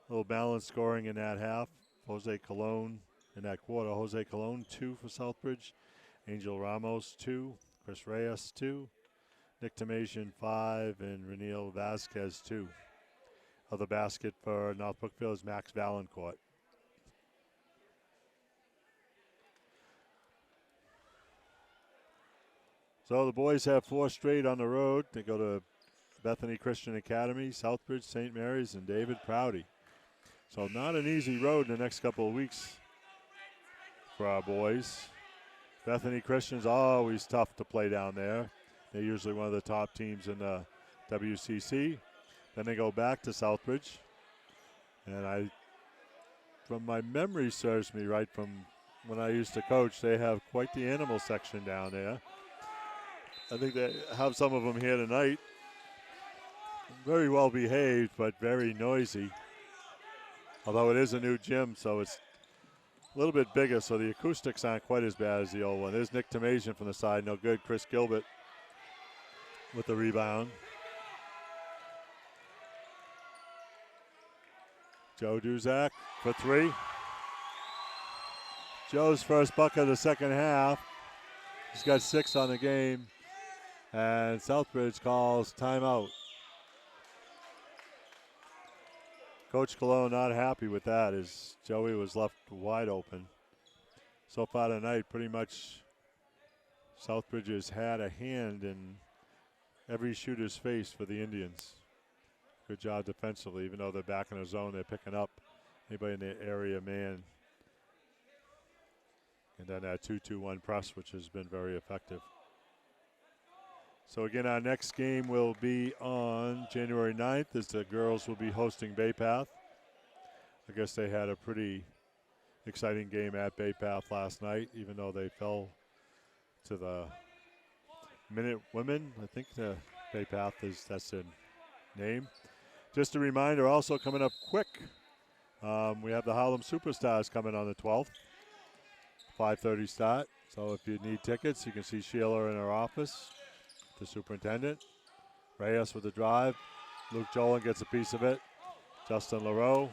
A little balanced scoring in that half. Jose Colon in that quarter. Jose Colon, 2 for Southbridge. Angel Ramos, 2. Chris Reyes, 2. Nick Tomasian, 5. And Reniel Vasquez, 2. Other basket for North Brookfield is Max Valancourt. So the boys have 4 straight on the road. They go to Bethany Christian Academy, Southbridge, St. Mary's, and David Prouty. So not an easy road in the next couple of weeks for our boys. Bethany Christian's always tough to play down there. They're usually one of the top teams in the WCC. Then they go back to Southbridge. And from my memory serves me right from when I used to coach, they have quite the animal section down there. I think they have some of them here tonight. Very well behaved, but very noisy. Although it is a new gym, so it's a little bit bigger, so the acoustics aren't quite as bad as the old one. There's Nick Tomasian from the side, no good. Chris Gilbert with the rebound. Joe Duzak for 3. Joe's first bucket of the second half. He's got 6 on the game. And Southbridge calls timeout. Coach Cologne not happy with that as Joey was left wide open. So far tonight, pretty much Southbridge has had a hand in every shooter's face for the Indians. Good job defensively, even though they're back in the zone, they're picking up anybody in the area man. And then that 2-2-1 press, which has been very effective. So again, our next game will be on January 9th as the girls will be hosting Bay Path. I guess they had a pretty exciting game at Bay Path last night, even though they fell to the Minute Women. I think the Bay Path that's their name. Just a reminder, also coming up quick We have the Harlem Superstars coming on the 12th. 5:30 start. So if you need tickets, you can see Sheila in her office, the superintendent. Reyes with the drive. Luke Jolen gets a piece of it. Justin LaRoe.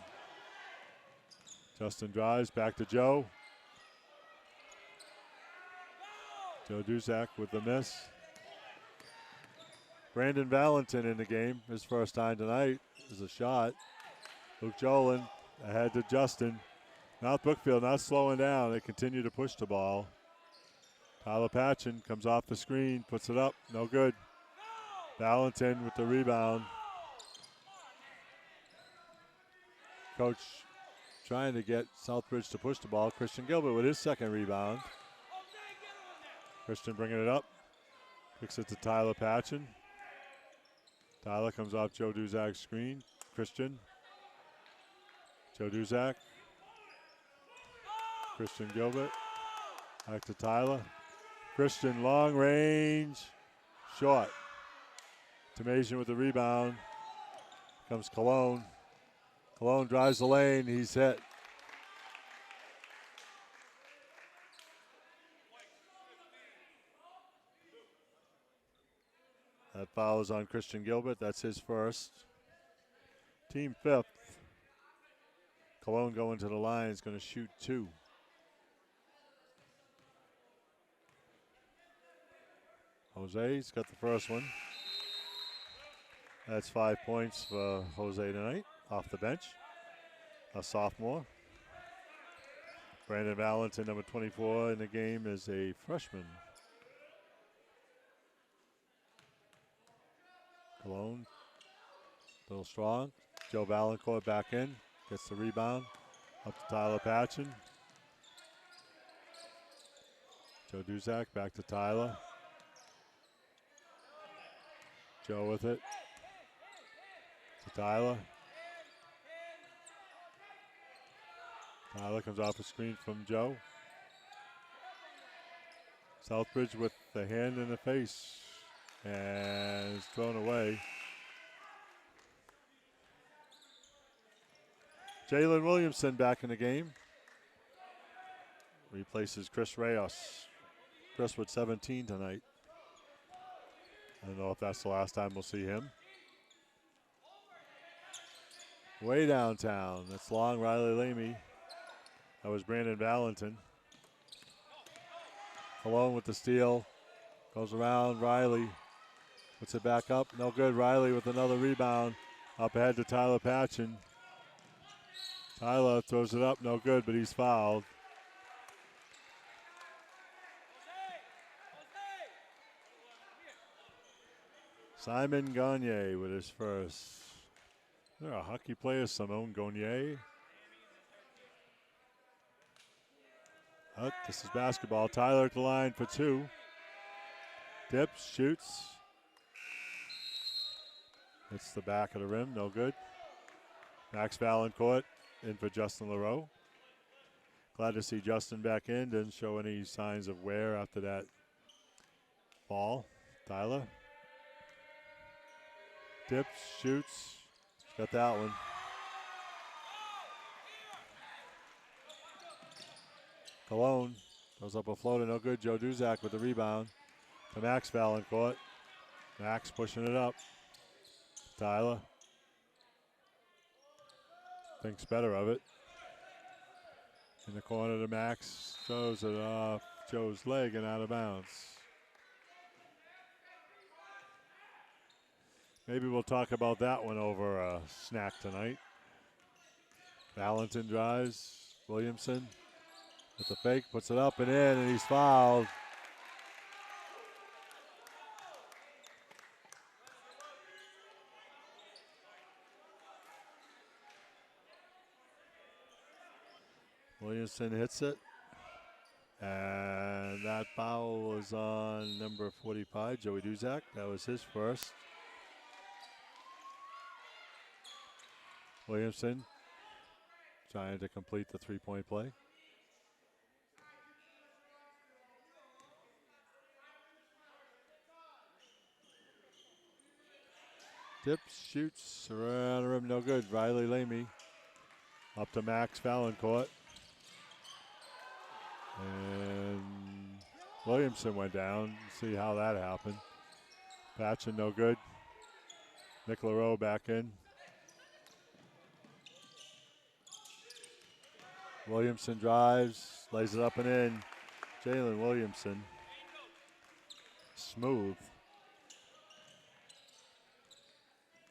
Justin drives back to Joe. Joe Duzak with the miss. Brandon Valentin in the game. His first time tonight is a shot. Luke Jolen ahead to Justin. North Brookfield not slowing down. They continue to push the ball. Tyler Patchen comes off the screen, puts it up. No good. Valentin with the rebound. Coach trying to get Southbridge to push the ball. Christian Gilbert with his second rebound. Christian bringing it up. Kicks it to Tyler Patchen. Tyler comes off Joe Duzak's screen. Christian. Joe Duzak. Christian Gilbert. Back to Tyler. Christian long range. Short. Tomasian with the rebound. Comes Cologne. Cologne drives the lane. He's hit. That foul is on Christian Gilbert. That's his first. Team fifth. Cologne going to the line is going to shoot 2. Jose's got the first one. That's 5 points for Jose tonight off the bench. A sophomore. Brandon Valentin, number 24 in the game, is a freshman. Cologne, a little strong. Joe Valancourt back in, gets the rebound. Up to Tyler Patchen. Joe Duzak back to Tyler. Joe with it. To Tyler. Tyler comes off a screen from Joe. Southbridge with the hand in the face. And it's thrown away. Jalen Williamson back in the game. Replaces Chris Reyes. Chris with 17 tonight. I don't know if that's the last time we'll see him. Way downtown. That's long Riley Lamy. That was Brandon Valentin. Alone with the steal. Goes around Riley. Puts it back up. No good. Riley with another rebound. Up ahead to Tyler Patchen. Tyler throws it up. No good, but he's fouled. Simon Gagne with his first. There a hockey player, Simone Gagne. This is basketball. Tyler at the line for 2. Dips, shoots. Hits the back of the rim, no good. Max Valancourt in for Justin LaRoe. Glad to see Justin back in. Didn't show any signs of wear after that fall. Tyler. Dips, shoots. Got that one. Cologne goes up a floater, no good. Joe Duzak with the rebound to Max Valancourt. Max pushing it up. Tyler thinks better of it. In the corner to Max, throws it off Joe's leg and out of bounds. Maybe we'll talk about that one over a snack tonight. Valentin drives. Williamson with the fake, puts it up and in, and he's fouled. Williamson hits it. And that foul was on number 45, Joey Duzak. That was his first. Williamson trying to complete the three-point play. Dips, shoots around the rim, no good. Riley Lamy Up to Max Valancourt. And Williamson went down. See how that happened. Patchen no good. Nick LaRoe back in. Williamson drives, lays it up and in. Jalen Williamson. Smooth.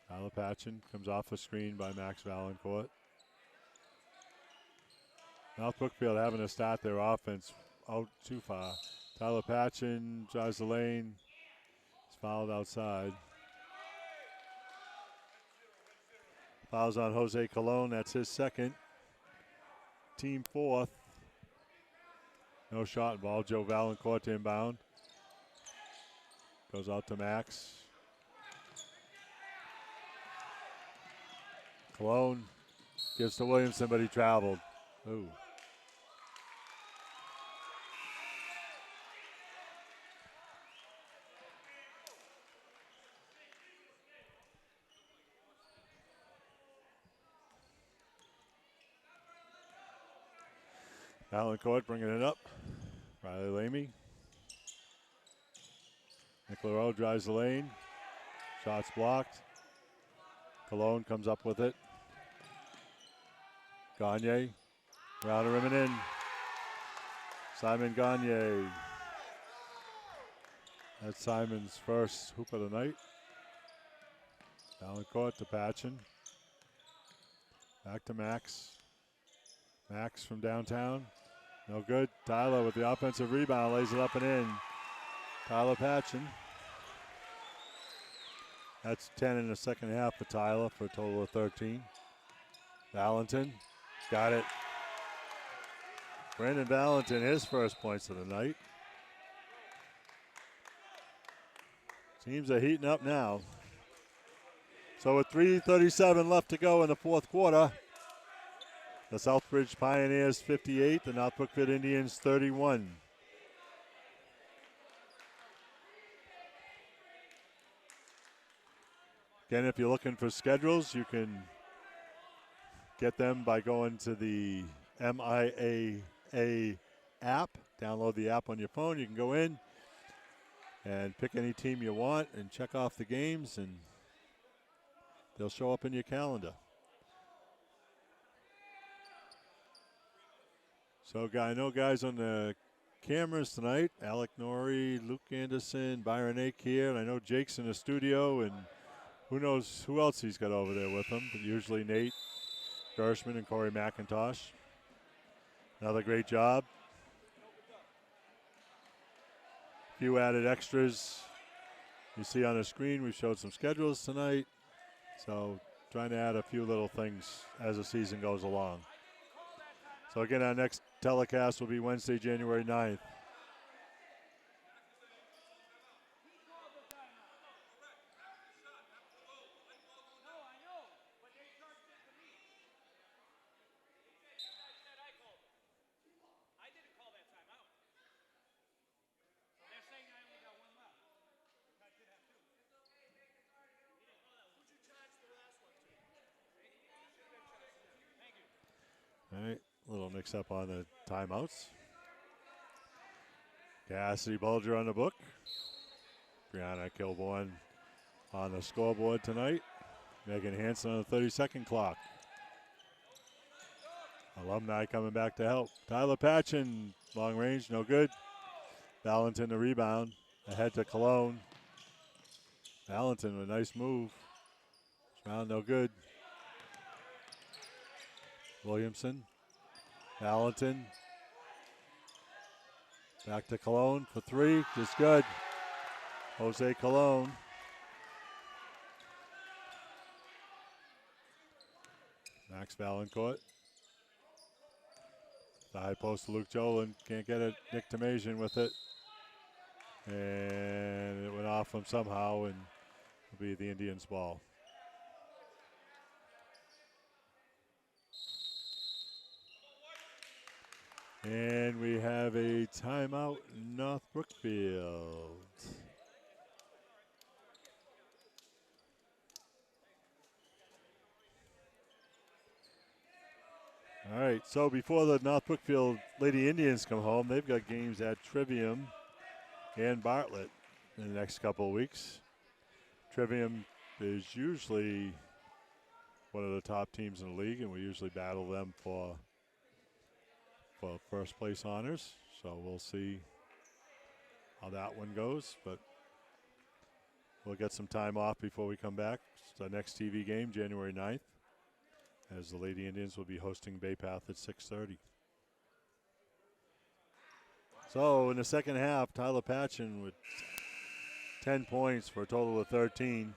Tyler Patchen comes off a screen by Max Valancourt. North Brookfield having to start their offense out too far. Tyler Patchen drives the lane. He's fouled outside. Fouls on Jose Colon. That's his second. Team fourth. No shot involved. Joe Valancourt to inbound. Goes out to Max. Colon gives to Williamson, but he traveled. Ooh. Valancourt bringing it up. Riley Lamy. Nick LaRoe drives the lane. Shots blocked. Colon comes up with it. Gagne. Around the rim and in. Simon Gagne. That's Simon's first hoop of the night. Valancourt to Patchen. Back to Max. Max from downtown. No good. Tyler with the offensive rebound. Lays it up and in. Tyler Patchen. That's 10 in the second half for Tyler for a total of 13. Valentin. Got it. Brandon Valentin, his first points of the night. Teams are heating up now. So with 3:37 left to go in the fourth quarter, the Southbridge Pioneers 58, the North Brookfield Indians 31. Again, if you're looking for schedules, you can get them by going to the MIAA app. Download the app on your phone. You can go in and pick any team you want and check off the games, and they'll show up in your calendar. So I know guys on the cameras tonight, Alec Norrie, Luke Anderson, Byron Ake here, and I know Jake's in the studio, and who knows who else he's got over there with him, but usually Nate Gershman and Corey McIntosh. Another great job. A few added extras. You see on the screen, we've showed some schedules tonight, so trying to add a few little things as the season goes along. So again, our next telecast will be Wednesday, January 9th. All right, a little mix up on the timeouts. Cassidy Bulger on the book. Brianna Kilborn on the scoreboard tonight. Megan Hansen on the 30-second clock. Alumni coming back to help. Tyler Patchen, long range, no good. Valentin the rebound. Ahead to Cologne. Valentin with a nice move. Round no good. Williamson. Valentin. Back to Cologne for three. Just good. Jose Cologne. Max Valancourt. The high post to Luke Jolin. Can't get it. Nick Tomasian with it. And it went off him somehow, and it'll be the Indians' ball. And we have a timeout in North Brookfield. All right, so before the North Brookfield Lady Indians come home, they've got games at Trivium and Bartlett in the next couple of weeks. Trivium is usually one of the top teams in the league, and we usually battle them for first place honors. So we'll see how that one goes, but we'll get some time off before we come back. It's the next TV game, January 9th, as the Lady Indians will be hosting Bay Path at 6:30. So in the second half, Tyler Patchen with 10 points for a total of 13.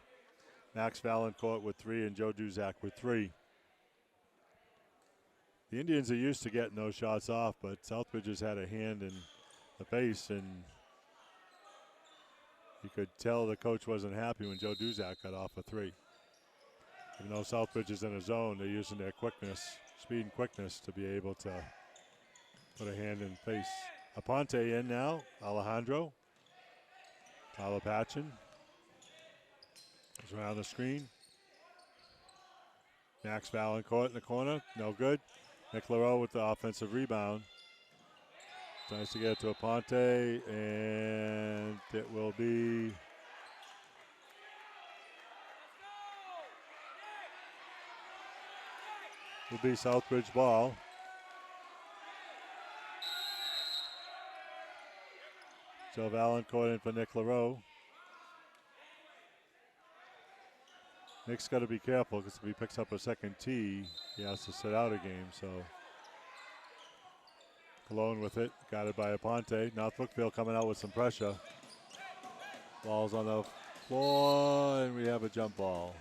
Max Valancourt with 3 and Joe Duzak with 3. The Indians are used to getting those shots off, but Southbridge has had a hand in the face, and you could tell the coach wasn't happy when Joe Duzak got off a 3. Even though Southbridge is in a zone, they're using their quickness, speed and quickness to be able to put a hand in the face. Aponte in now, Alejandro. Tyler Patchen is around the screen. Max Valancourt in the corner, no good. Nick LaRoe with the offensive rebound. Tries to get it to Aponte, and it will be Southbridge ball. So Valancourt in for Nick LaRoe. Nick's got to be careful because if he picks up a second tee, he has to sit out a game. So Cologne with it, got it by Aponte. North Brookfield coming out with some pressure. Ball's on the floor, and we have a jump ball.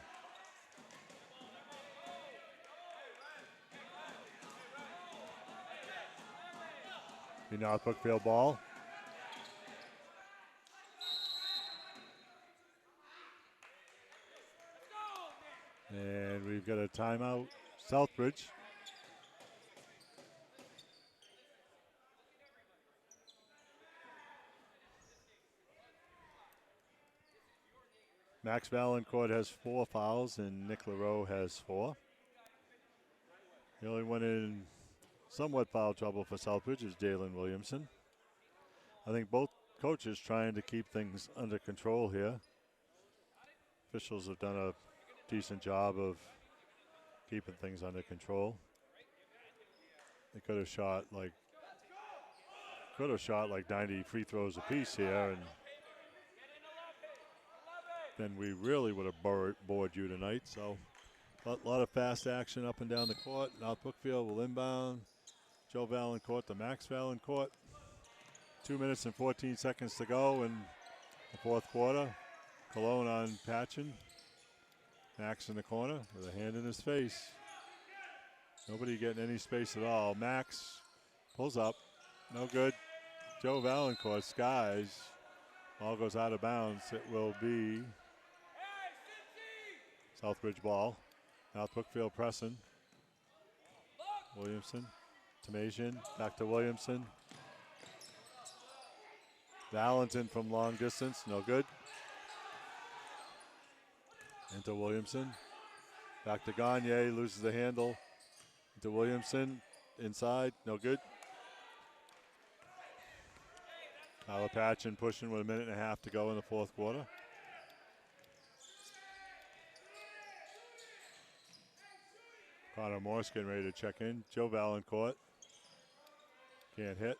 The North Brookfield ball. And we've got a timeout, Southbridge. Max Valancourt has 4 fouls and Nick LaRoe has 4. The only one in somewhat foul trouble for Southbridge is Jalen Williamson. I think both coaches trying to keep things under control here. Officials have done a decent job of keeping things under control. They could have shot like 90 free throws apiece here, and then we really would have bored you tonight. So a lot of fast action up and down the court. North Brookfield will inbound. Joe Valancourt to Max Valancourt. 2 minutes and 14 seconds to go in the fourth quarter. Cologne on Patchen. Max in the corner with a hand in his face. Nobody getting any space at all. Max pulls up. No good. Joe Valancourt skies. Ball goes out of bounds. It will be Southbridge ball. North Brookfield pressing. Williamson. Tomasian. Back to Williamson. Valentin from long distance. No good. Into Williamson. Back to Gagne. Loses the handle. Into Williamson. Inside. No good. Tyler Patchen pushing with 1.5 minutes to go in the fourth quarter. Connor Morse getting ready to check in. Joe Valancourt. Can't hit.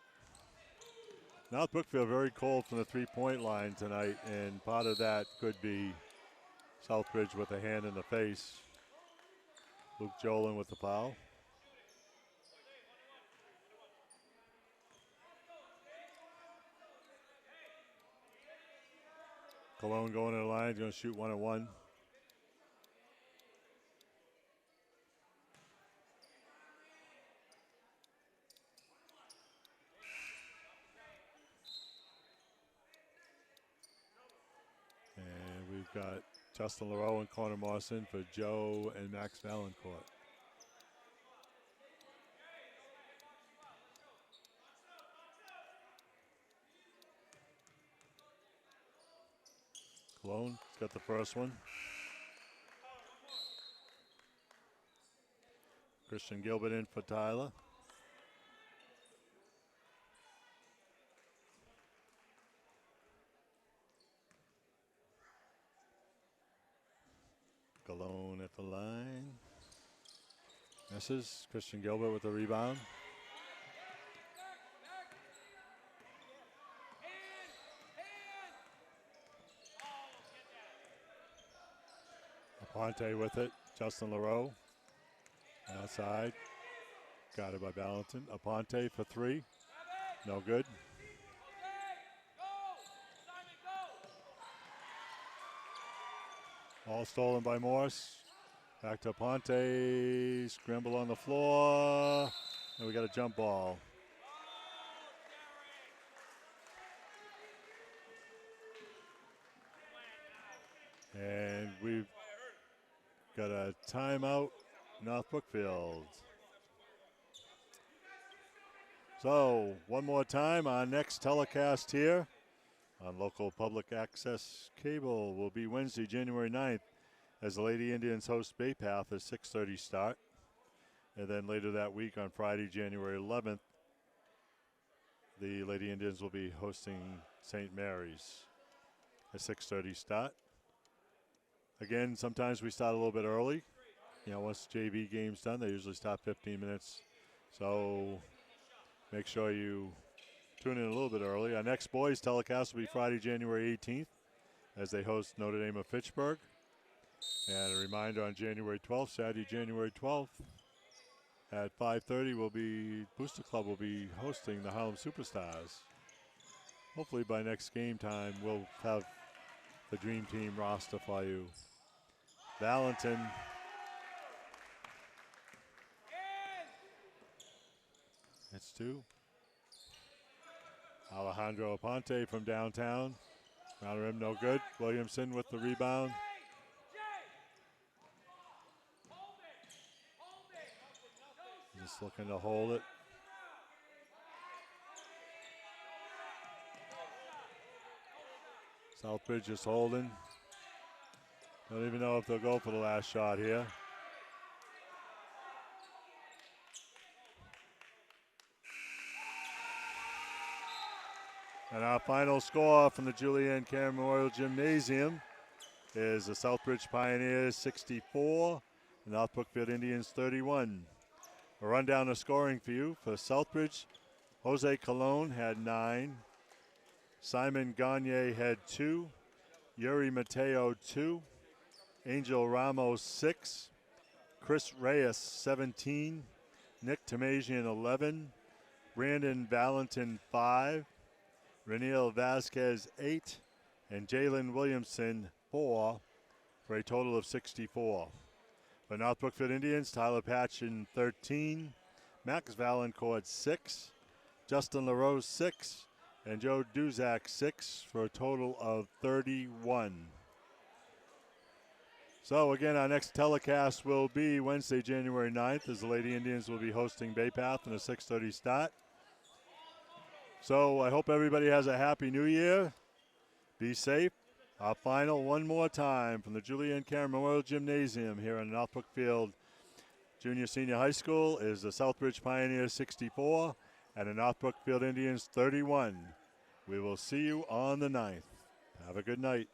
North Brookfield very cold from the three-point line tonight, and part of that could be Southbridge with a hand in the face. Luke Jolin with the foul. Cologne going to the line, going to shoot 1-on-1. And we've got Justin LaRoe and Connor Morrison for Joe and Max Valancourt. Cologne got the first one. Christian Gilbert in for Tyler. Galone at the line. Misses. Christian Gilbert with the rebound. Aponte with it. Justin LaRoe. Outside. Got it by Valentin. Aponte for three. No good. All stolen by Morse. Back to Aponte. Scramble on the floor. And we got a jump ball. And we've got a timeout, North Brookfield. So, one more time, our next telecast here on local public access cable will be Wednesday, January 9th, as the Lady Indians host Bay Path at 6:30 start. And then later that week on Friday, January 11th, the Lady Indians will be hosting St. Mary's at 6:30 start. Again, sometimes we start a little bit early. You know, once JV game's done, they usually stop 15 minutes. So make sure you tune in a little bit early. Our next boys telecast will be Friday, January 18th, as they host Notre Dame of Fitchburg. And a reminder on January 12th, Saturday, January 12th, at 5:30, Booster Club will be hosting the Harlem Superstars. Hopefully by next game time, we'll have the Dream Team roster for you. Valentin. That's two. Alejandro Aponte from downtown. Round rim, no good. Williamson with the rebound. Just looking to hold it. Southbridge is holding. Don't even know if they'll go for the last shot here. And our final score from the Julianne Carey Memorial Gymnasium is the Southbridge Pioneers 64, the North Brookfield Indians 31. A rundown of scoring for you. For Southbridge, Jose Colon had 9. Simon Gagne had 2. Yuri Mateo 2. Angel Ramos 6. Chris Reyes 17. Nick Tamajian 11. Brandon Valentin 5. Reniel Vasquez 8. And Jalen Williamson 4 for a total of 64. For North Brookfield Indians, Tyler Patchen 13. Max Valancourt 6. Justin LaRose 6. And Joe Duzak 6 for a total of 31. So again, our next telecast will be Wednesday, January 9th, as the Lady Indians will be hosting Bay Path in a 6:30 start. So I hope everybody has a happy new year. Be safe. Our final one more time from the Julianne Carey Memorial Gymnasium here in North Brookfield Junior Senior High School is the Southbridge Pioneers 64 and the North Brookfield Indians 31. We will see you on the 9th. Have a good night.